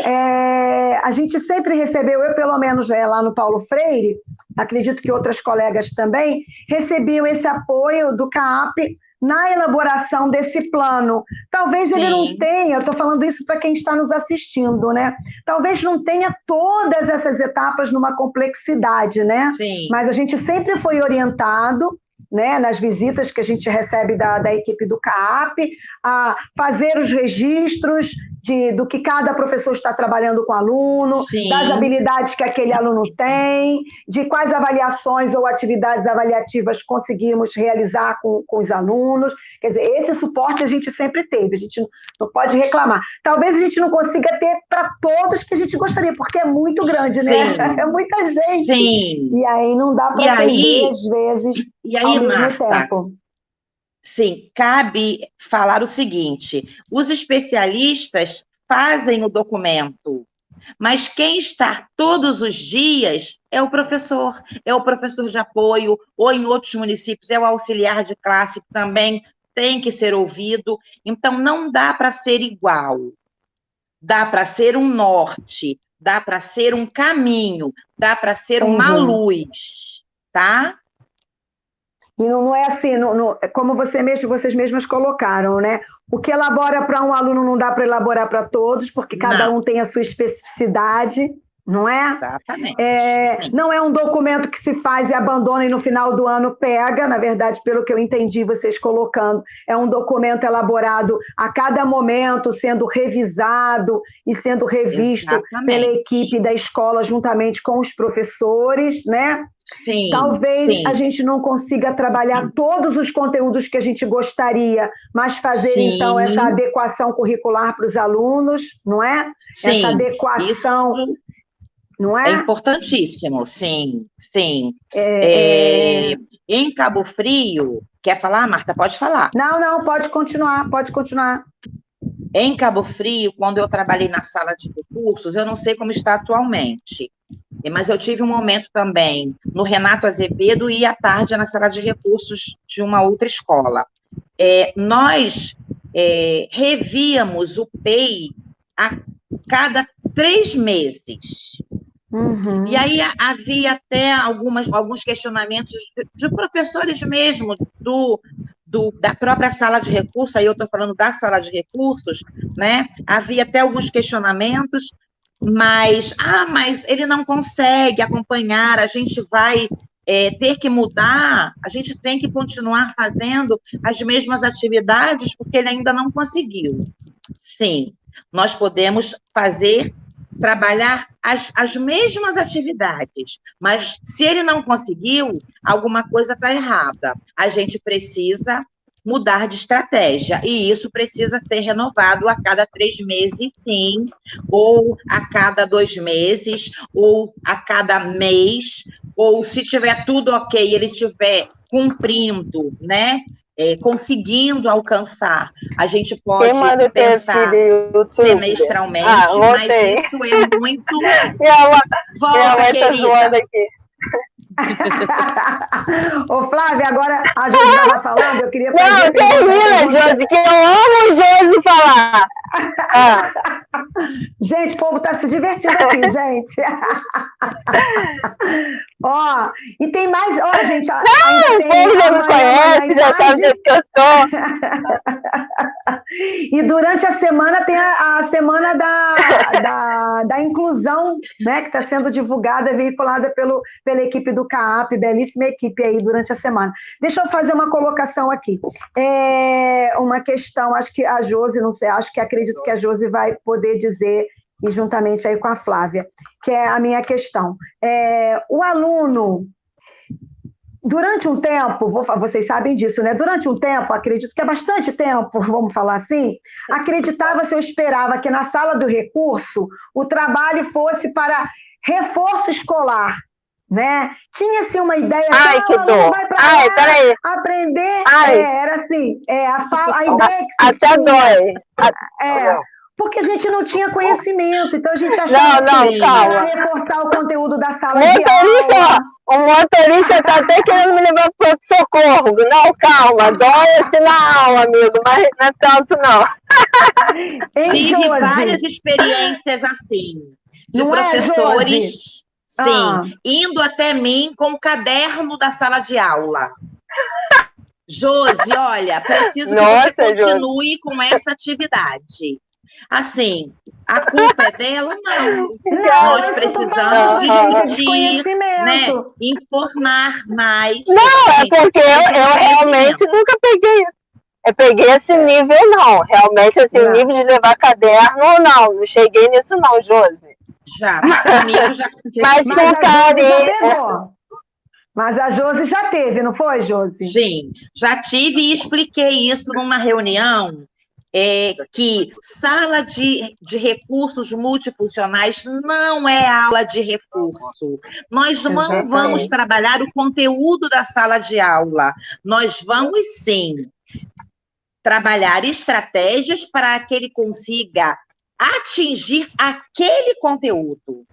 a gente sempre recebeu, eu pelo menos lá no Paulo Freire, acredito que outras colegas também, recebiam esse apoio do CAAP na elaboração desse plano. Talvez ele não tenha, eu estou falando isso para quem está nos assistindo, né? Talvez não tenha todas essas etapas numa complexidade, né? Sim. Mas a gente sempre foi orientado, né, nas visitas que a gente recebe da equipe do CAAP, a fazer os registros do que cada professor está trabalhando com o aluno, das habilidades que aquele aluno tem, de quais avaliações ou atividades avaliativas conseguimos realizar com os alunos. Quer dizer, esse suporte a gente sempre teve, a gente não pode reclamar. Talvez a gente não consiga ter para todos que a gente gostaria, porque é muito grande, né? É muita gente. Sim. E aí não dá para atender, às vezes, ao mesmo Marta, tempo. Sim, cabe falar o seguinte: os especialistas fazem o documento, mas quem está todos os dias é o professor de apoio, ou em outros municípios é o auxiliar de classe, que também tem que ser ouvido. Então, não dá para ser igual, dá para ser um norte, dá para ser um caminho, dá para ser uma luz, tá? E não é assim, como vocês mesmas colocaram, né? O que elabora para um aluno não dá para elaborar para todos, porque cada um tem a sua especificidade, não é? Exatamente. Não é um documento que se faz e abandona e no final do ano pega, na verdade, pelo que eu entendi vocês colocando, é um documento elaborado a cada momento, sendo revisado e sendo revisto pela equipe da escola juntamente com os professores, né? Sim, talvez a gente não consiga trabalhar todos os conteúdos que a gente gostaria, mas fazer, então, essa adequação curricular para os alunos, não é? Sim, essa adequação, não é? É importantíssimo, sim. Em Cabo Frio, quer falar, Marta? Pode falar. Não, pode continuar. Em Cabo Frio, quando eu trabalhei na sala de recursos, eu não sei como está atualmente, mas eu tive um momento também no Renato Azevedo e à tarde na sala de recursos de uma outra escola. Nós revíamos o PEI a cada 3 meses. E aí havia até alguns questionamentos de professores mesmo da própria sala de recursos, aí eu estou falando da sala de recursos, né? Havia até alguns questionamentos, mas ele não consegue acompanhar, a gente vai ter que mudar, a gente tem que continuar fazendo as mesmas atividades, porque ele ainda não conseguiu. Sim, nós podemos trabalhar as mesmas atividades, mas se ele não conseguiu, alguma coisa está errada. A gente precisa mudar de estratégia, e isso precisa ser renovado a cada 3 meses, sim, ou a cada 2 meses, ou a cada mês, ou se tiver tudo ok, ele estiver cumprindo, né? Conseguindo alcançar. A gente pode pensar semestralmente, mas isso é muito... Volta, querida. Ô, Flávia, agora a Josi estava falando, eu queria fazer... Não, termina, Josi, que eu amo Josi falar. Gente, o povo está se divertindo aqui, gente. Ó, e tem mais... Ó, gente... Não, o povo já me conhece, já sabe do que eu sou. E durante a semana tem a semana da inclusão, né, que está sendo divulgada, veiculada pela equipe do CAAP, belíssima equipe aí durante a semana. Deixa eu fazer uma colocação aqui. Uma questão, acho que a Josi, não sei, acredito que a Josi vai poder dizer, e juntamente aí com a Flávia, que é a minha questão. O aluno... durante um tempo, vocês sabem disso, né? Durante um tempo, acredito que é bastante tempo, vamos falar assim, acreditava-se, eu esperava que na sala do recurso o trabalho fosse para reforço escolar, né? Tinha-se uma ideia, Ai, que dor. vai para Ai, lá peraí. aprender, Ai. Era assim, a ideia que se Até tinha, dói. porque a gente não tinha conhecimento, então a gente achava Não, calma. reforçar o conteúdo da sala de aula. O motorista tá até querendo me levar para o socorro. Não, calma, dói assim na alma, amigo, mas não é tanto, não. Tive várias experiências assim, de não professores, indo até mim com o caderno da sala de aula. Josi, olha, preciso que você continue com essa atividade. Assim, a culpa é dela? Não. Nós precisamos discutir, né? Informar mais. Não, é porque eu realmente nunca peguei isso. Eu peguei esse nível, não. Realmente, assim, nível de levar caderno, não cheguei nisso, não, Josi. Já, comigo já. Mas com carinho. Mas a Josi já teve, não foi, Josi? Sim, já tive e expliquei isso numa reunião, que sala de recursos multifuncionais não é aula de recurso. Nós não vamos trabalhar o conteúdo da sala de aula. Nós vamos, sim, trabalhar estratégias para que ele consiga atingir aquele conteúdo.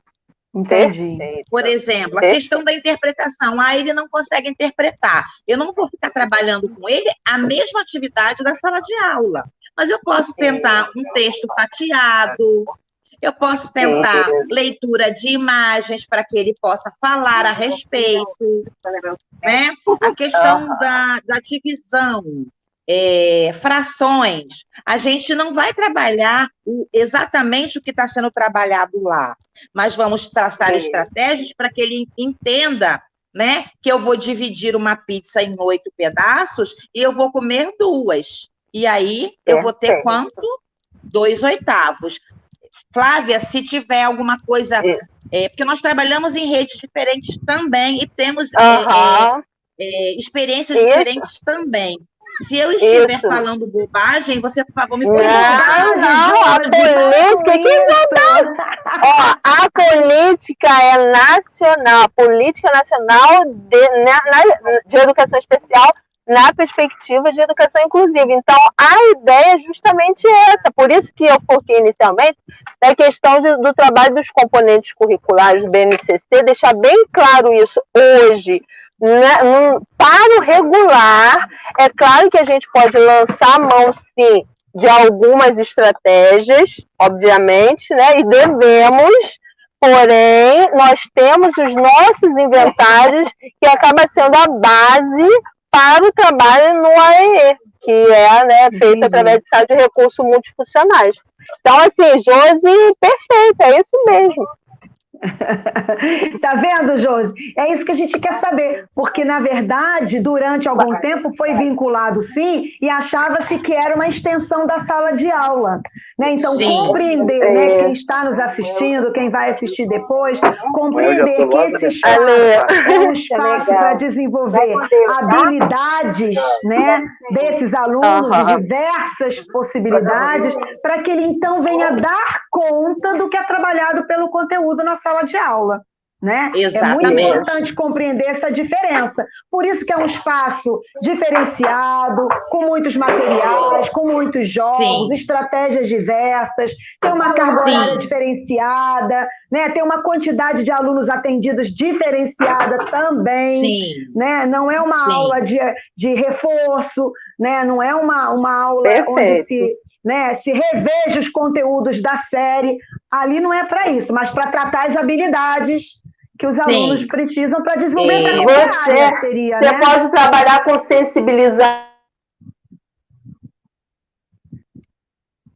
Entendi. Por exemplo, a questão da interpretação. Ele não consegue interpretar. Eu não vou ficar trabalhando com ele a mesma atividade da sala de aula. Mas eu posso tentar um texto fatiado, eu posso tentar leitura de imagens para que ele possa falar a respeito, né? A questão da divisão, frações. A gente não vai trabalhar exatamente o que está sendo trabalhado lá, mas vamos traçar estratégias para que ele entenda, né, que eu vou dividir uma pizza em 8 pedaços e eu vou comer 2. E aí eu vou ter quanto? 2/8. Flávia, se tiver alguma coisa... porque nós trabalhamos em redes diferentes também e temos experiências diferentes também. Se eu estiver falando bobagem, você, por favor, me corrija. A política... a política é nacional. A política nacional de educação especial na perspectiva de educação inclusiva. Então, a ideia é justamente essa. Por isso que eu foquei inicialmente na questão do trabalho dos componentes curriculares do BNCC, deixar bem claro isso hoje. Para o regular, é claro que a gente pode lançar a mão, sim, de algumas estratégias, obviamente, né? E devemos, porém, nós temos os nossos inventários, que acaba sendo a base para o trabalho no AEE, que é, né, feito através de sala de recursos multifuncionais. Então, assim, Josi, perfeito, é isso mesmo. Tá vendo, Josi? É isso que a gente quer saber, porque, na verdade, durante algum tempo foi vinculado, sim, e achava-se que era uma extensão da sala de aula, né? Então, compreender, né, quem está nos assistindo, quem vai assistir depois, compreender que esse espaço é um espaço para desenvolver habilidades, né, desses alunos de diversas possibilidades, para que ele, então, venha dar conta do que é trabalhado pelo conteúdo na sala de aula, né? Exatamente. É muito importante compreender essa diferença. Por isso que é um espaço diferenciado, com muitos materiais, com muitos jogos, estratégias diversas, tem uma carga horária diferenciada, né? Tem uma quantidade de alunos atendidos diferenciada também, né? Não é uma aula de reforço, né? Não é uma aula onde se reveja os conteúdos da série. Ali não é para isso, mas para tratar as habilidades que os alunos precisam para desenvolver para qualquer área, seria, Você pode trabalhar com sensibilizar.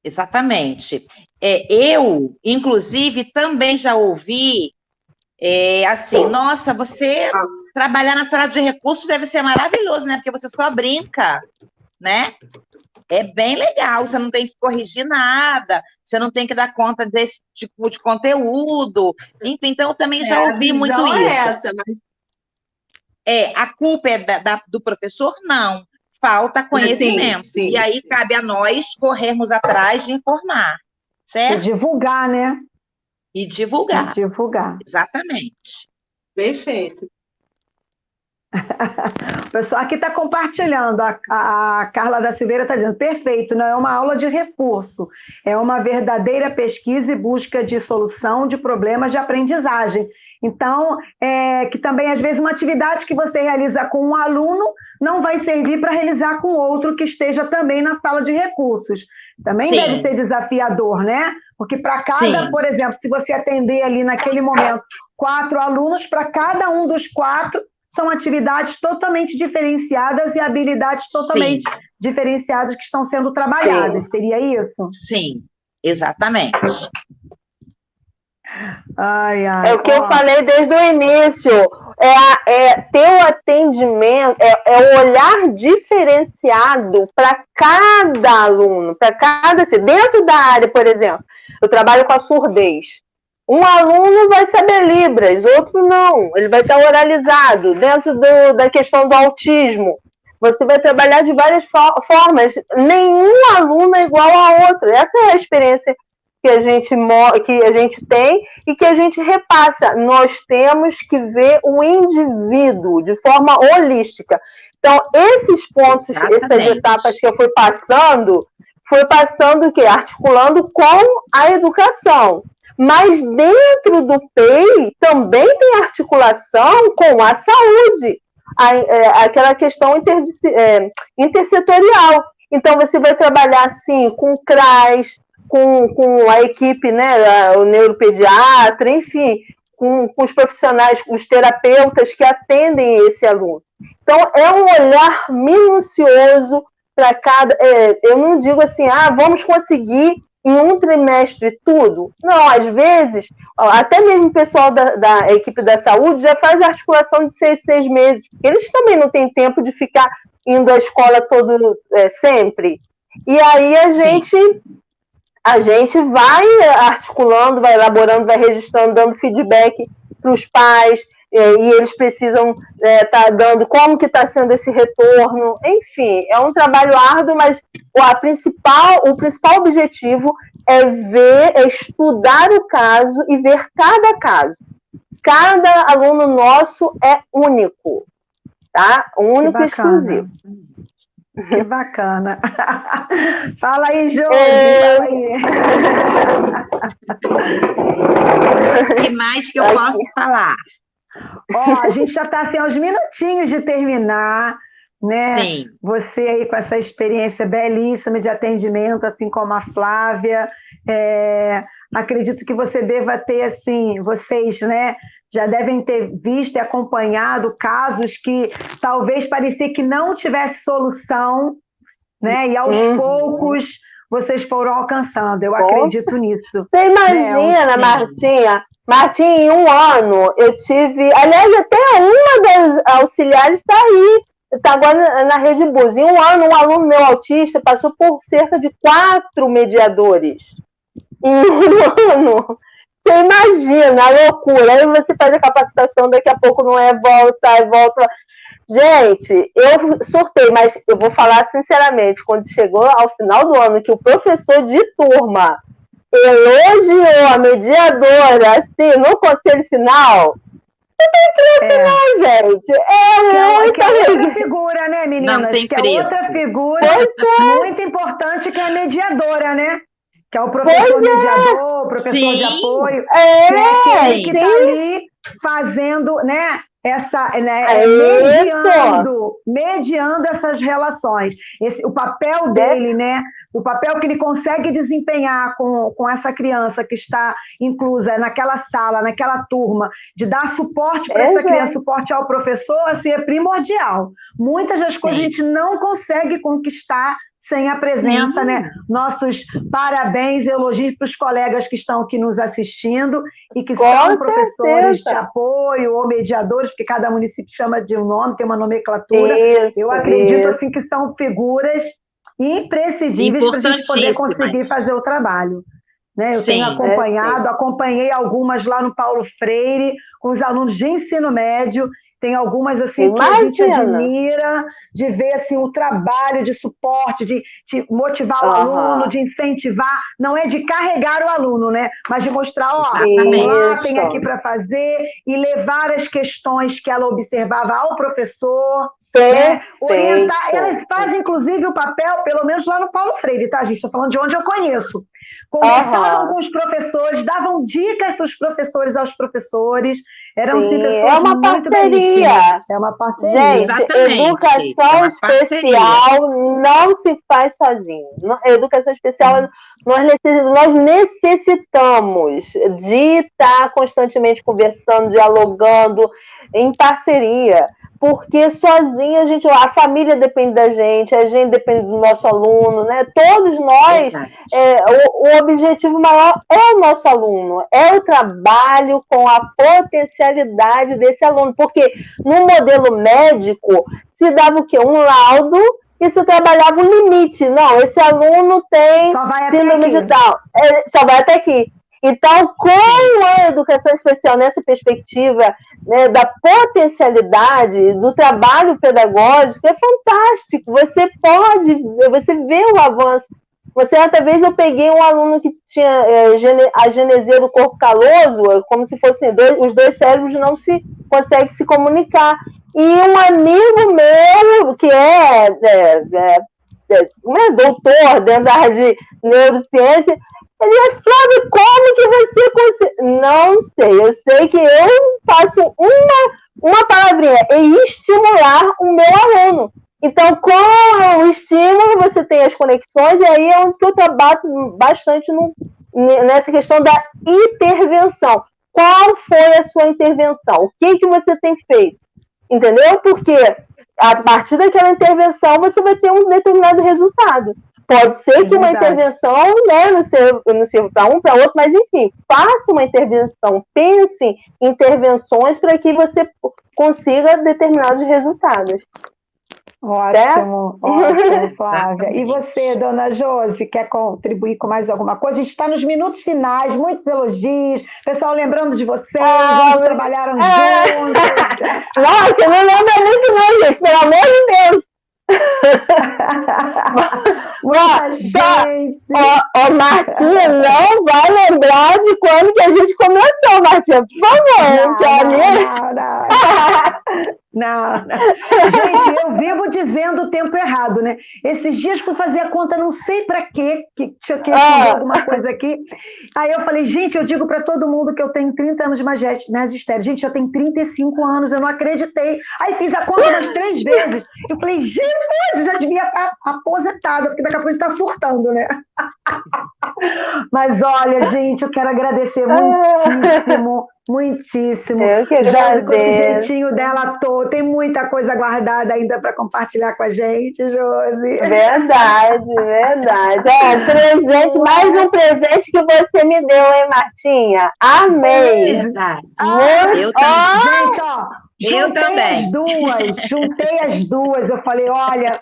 Exatamente. Eu, inclusive, também já ouvi assim, nossa, você trabalhar na sala de recursos deve ser maravilhoso, né? Porque você só brinca, né? É bem legal, você não tem que corrigir nada, você não tem que dar conta desse tipo de conteúdo. Então, eu também já ouvi muito isso. Mas... A culpa é do professor? Não. Falta conhecimento. Sim, sim. E aí cabe a nós corrermos atrás de informar, certo? E divulgar, né? E divulgar. E divulgar. Exatamente. Perfeito. O pessoal aqui está compartilhando. A Carla da Silveira está dizendo: perfeito, não é uma aula de reforço, é uma verdadeira pesquisa e busca de solução de problemas de aprendizagem. Então, que também, às vezes, uma atividade que você realiza com um aluno não vai servir para realizar com outro que esteja também na sala de recursos. Também deve ser desafiador, né? Porque para cada, por exemplo, se você atender ali naquele momento 4 alunos, para cada um dos 4, são atividades totalmente diferenciadas e habilidades totalmente diferenciadas que estão sendo trabalhadas. Sim. Seria isso? Sim, exatamente. É o que eu falei desde o início. Ter o atendimento, o olhar diferenciado para cada aluno, para cada... Dentro da área, por exemplo, eu trabalho com a surdez. Um aluno vai saber Libras, outro não. Ele vai estar oralizado. Dentro da questão do autismo, você vai trabalhar de várias formas. Nenhum aluno é igual a outro. Essa é a experiência que a gente tem e que a gente repassa. Nós temos que ver o indivíduo de forma holística. Então, esses pontos, essas etapas que eu fui passando o quê? Articulando com a educação. Mas dentro do PEI também tem articulação com a saúde, aquela questão intersetorial. Então, você vai trabalhar, assim, com o CRAS, com a equipe, né, o neuropediatra, enfim, com os profissionais, os terapeutas que atendem esse aluno. Então, é um olhar minucioso para cada... eu não digo assim, vamos conseguir em um trimestre tudo. Não, às vezes, até mesmo o pessoal da equipe da saúde já faz articulação de 6 meses, porque eles também não têm tempo de ficar indo à escola sempre. E aí a gente vai articulando, vai elaborando, vai registrando, dando feedback para os pais, e eles precisam estar dando como que está sendo esse retorno. Enfim, é um trabalho árduo, mas o principal objetivo é estudar o caso e ver cada caso. Cada aluno nosso é único, tá? Único e exclusivo. Que bacana. Fala aí, Josi. Fala aí. O que mais que eu posso falar? A gente já está assim, aos minutinhos de terminar, né? Sim. Você aí com essa experiência belíssima de atendimento, assim como a Flávia. Acredito que você deva ter, assim, vocês, né? Já devem ter visto e acompanhado casos que talvez parecia que não tivesse solução, né? E aos poucos vocês foram alcançando. Eu acredito nisso. Você imagina, Martinha? Martinha, em um ano, eu tive... Aliás, até uma das auxiliares está aí, está agora na Rede Bus. Em um ano, um aluno meu autista passou por cerca de 4 mediadores. Em um ano. Você imagina a loucura. Aí você faz a capacitação, daqui a pouco não volta. Gente, eu surtei, mas eu vou falar sinceramente, quando chegou ao final do ano, que o professor de turma elogiou a mediadora, assim, no conselho final, não tem preço não, gente. Que é outra figura, né, meninas? Não tem que preço. É outra figura muito importante, que é a mediadora, né? Que é o professor mediador, o professor de apoio, né? Que está ali fazendo, né? Mediando essas relações. O papel dele, né? O papel que ele consegue desempenhar com essa criança que está inclusa naquela sala, naquela turma, de dar suporte para essa criança, suporte ao professor, assim, é primordial. Muitas das coisas a gente não consegue conquistar sem a presença, né? Nossos parabéns e elogios para os colegas que estão aqui nos assistindo e que são professores de apoio ou mediadores, porque cada município chama de um nome, tem uma nomenclatura. Eu acredito assim que são figuras imprescindíveis para a gente poder conseguir fazer o trabalho. Né? Eu tenho acompanhado, acompanhei algumas lá no Paulo Freire, com os alunos de ensino médio, Tem algumas assim que a gente admira, de ver assim, o trabalho de suporte, de motivar o aluno, de incentivar, não é de carregar o aluno, né? Mas de mostrar, ó, vamos lá, tem aqui para fazer, e levar as questões que ela observava ao professor. Né? Orientar, elas fazem inclusive o papel, pelo menos lá no Paulo Freire, tá, gente? Estou falando de onde eu conheço. Conversavam com os professores, davam dicas para os professores aos professores, eram pessoas é uma muito parceria. É uma parceria. Gente, educação especial não se faz sozinho. Educação especial, nós necessitamos de estar constantemente conversando, dialogando, em parceria. Porque sozinha a família depende da gente, a gente depende do nosso aluno, né? Todos nós, o objetivo maior é o nosso aluno, é o trabalho com a potencialidade desse aluno, porque no modelo médico se dava o quê? Um laudo e se trabalhava um limite. Não, esse aluno tem síndrome de Down, só vai até aqui. Então, com a educação especial nessa perspectiva, né, da potencialidade do trabalho pedagógico, é fantástico. Você vê o avanço. Outra vez eu peguei um aluno que tinha a genesia do corpo caloso, como se fossem os dois cérebros não se conseguem se comunicar. E um amigo meu, que é doutor dentro da área de neurociência, ele é Flávio, como que você consegue? Não sei, eu sei que eu faço uma palavrinha, é estimular o meu aluno. Então, com o estímulo, você tem as conexões, e aí é onde que eu trabalho bastante nessa questão da intervenção. Qual foi a sua intervenção? O que você tem feito? Entendeu? Porque a partir daquela intervenção, você vai ter um determinado resultado. Pode ser que uma intervenção, né, não sirva para um, para outro, mas enfim, faça uma intervenção, pense em intervenções para que você consiga determinados resultados. Ótimo, ótimo, Flávia. E você, dona Josi, quer contribuir com mais alguma coisa? A gente está nos minutos finais, muitos elogios, pessoal lembrando de vocês, eles trabalharam juntos. Nossa, não lembra muito não, gente, pelo amor de Deus. Gente. Martinha não vai lembrar de quando que a gente começou, Martinha, por favor. Não. Gente, eu vivo dizendo o tempo errado, né? Esses dias fui fazer a conta, não sei para quê, que tinha que responder alguma coisa aqui. Aí eu falei, gente, eu digo para todo mundo que eu tenho 30 anos de magistério. Gente, eu tenho 35 anos, eu não acreditei. Aí fiz a conta umas 3 vezes. Eu falei, Jesus, já devia estar aposentada, porque daqui a pouco ele está surtando, né? Mas olha, gente, eu quero agradecer muitíssimo. Eu que Josi, com esse jeitinho dela à toa, tem muita coisa guardada ainda para compartilhar com a gente, Josi. Verdade. Presente, mais um presente que você me deu, hein, Martinha? Amei. Verdade. Eu também. Gente, ó, eu também. Juntei as duas. Eu falei, olha,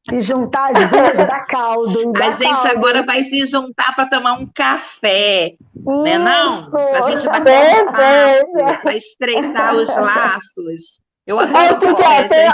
se juntar as duas dá caldo. A gente agora vai se juntar para tomar um café, né? Não? Para a gente bater um papo, para estreitar os laços. Eu adoro café,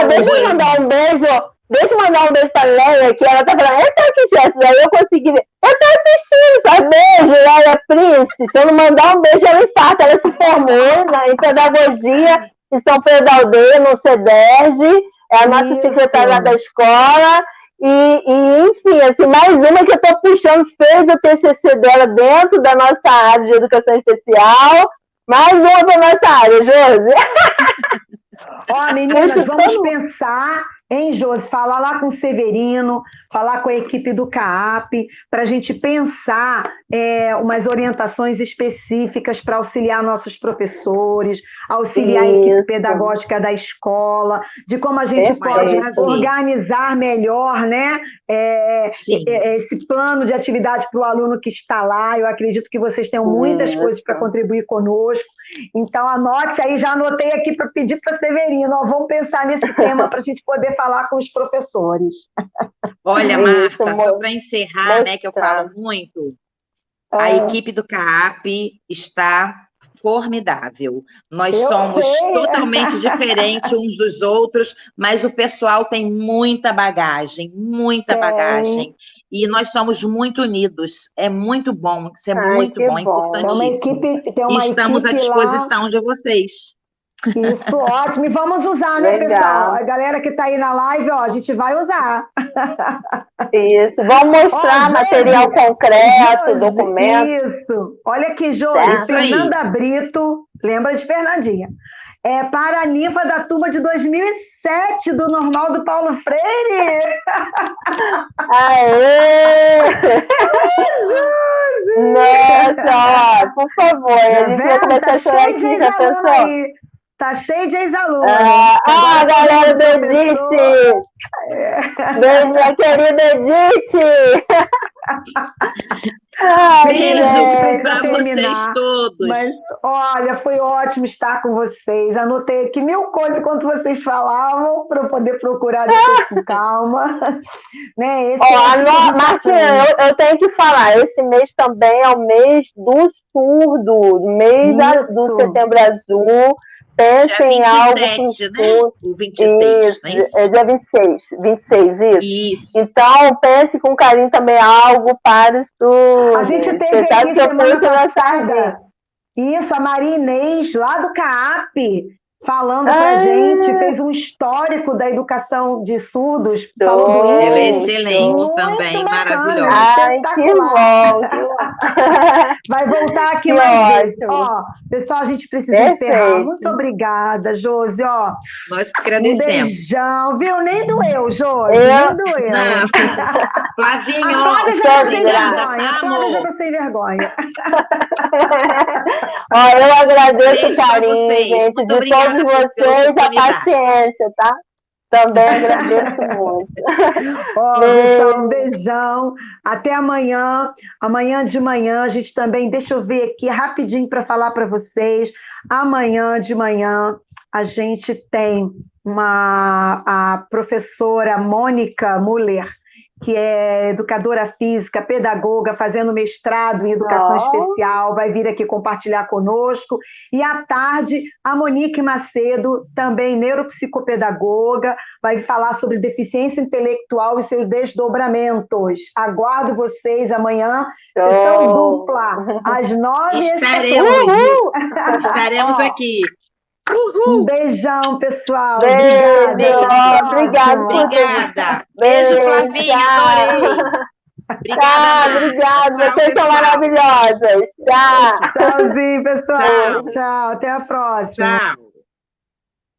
deixa eu mandar um beijo. Deixa eu mandar um beijo pra Leia, que ela tá falando, eu tô assistindo, aí eu consegui ver. Eu tô assistindo, tá? Beijo, Leia Prince. Se eu não mandar um beijo, ela infarta. Ela se formou em pedagogia em São Pedro da Aldeia, no CEDERJ. É a nossa secretária da escola. E, enfim, assim, mais uma que eu tô puxando, fez o TCC dela dentro da nossa área de educação especial. Mais uma para nossa área, Josi. Ó, meninas, vamos pensar em, Josi, falar lá com o Severino, falar com a equipe do CAAP, para a gente pensar umas orientações específicas para auxiliar nossos professores, auxiliar a equipe pedagógica da escola, de como a gente pode organizar melhor, né, esse plano de atividade para o aluno que está lá. Eu acredito que vocês tenham muitas coisas para contribuir conosco. Então, anote aí, já anotei aqui para pedir para Severino, vamos pensar nesse tema para a gente poder falar com os professores. Olha, Marta, só para encerrar, né, que eu falo muito, a equipe do CAAP está formidável. Nós Eu somos sei. totalmente diferentes uns dos outros, mas o pessoal tem muita Tem. bagagem. E nós somos muito unidos. É muito bom, isso é Ai, muito que bom, é bom. importantíssimo. Tem E uma estamos à equipe lá. disposição de vocês. Isso, ótimo. E vamos usar, né, pessoal? Legal. A galera que está aí na live, ó, a gente vai usar. Isso. Vamos mostrar Josi, material concreto, Josi, documento. isso. Olha aqui, Josi, Tá? Isso aí. Fernanda Brito, lembra de Fernandinha? É paraninfa da turma de 2007 do Normal do Paulo Freire. Aê! Nossa, ó, por favor, a gente vai começar Tá a chorar cheio de aqui, já ex-aluno pensou? aí. Tá cheio de ex-aluno. Ah, galera do professor. Edith! Beijo, minha querida Edith! Ai, Beijo gente, para vocês terminar, todos. Mas, olha, foi ótimo estar com vocês. Anotei aqui 1000 coisas enquanto vocês falavam, para eu poder procurar depois com calma. Né? Esse Martinha, eu tenho que falar, esse mês também é o mês do surdo, mês do Setembro Azul. Pense dia em algo 27, pro né? O 26, isso, não é isso? é dia 26, isso. Isso. Então, pense com carinho também algo para os surdos. A gente teve Você sabe aqui que eu semana puxo na passada, sardinha. isso, a Maria Inês, lá do CAAP, falando pra gente, fez um histórico da educação de surdos, falou do Ela é INE. excelente Muito também, bacana, maravilhosa. Ai, que bom, que bom. Vai voltar aqui Que mais vezes. ótimo. Ó, pessoal, a gente precisa Perfeito. encerrar. Muito obrigada, Josi. Ó, Nós que um agradecemos. beijão, viu? Nem doeu, Josi, Eu- nem doeu. Não, A Flavinho, Flávia já tá sem obrigada, vergonha. A Flávia já tá sem vergonha. Ó, eu agradeço Beijo o pra carinho, vocês. gente, Muito de obrigada todos pela vocês, a oportunidade. paciência, tá? Também agradeço muito. Ó, Beijo. pessoal, um beijão. Até amanhã. Amanhã de manhã, a gente também, deixa eu ver aqui rapidinho para falar para vocês. Amanhã de manhã, a gente tem a professora Mônica Muller, que é educadora física, pedagoga, fazendo mestrado em educação especial, vai vir aqui compartilhar conosco. E à tarde, a Monique Macedo, também neuropsicopedagoga, vai falar sobre deficiência intelectual e seus desdobramentos. Aguardo vocês amanhã, sessão dupla, às 9h14. Estaremos aqui. Um beijão, pessoal. Beijo. Obrigada. Obrigada. Beijo, Flavinha. Adorei. Obrigada. Obrigada. Tchau, Vocês são pessoal. maravilhosas. Tchau. Tchauzinho, pessoal. Tchau. Tchau. Até a próxima. Tchau.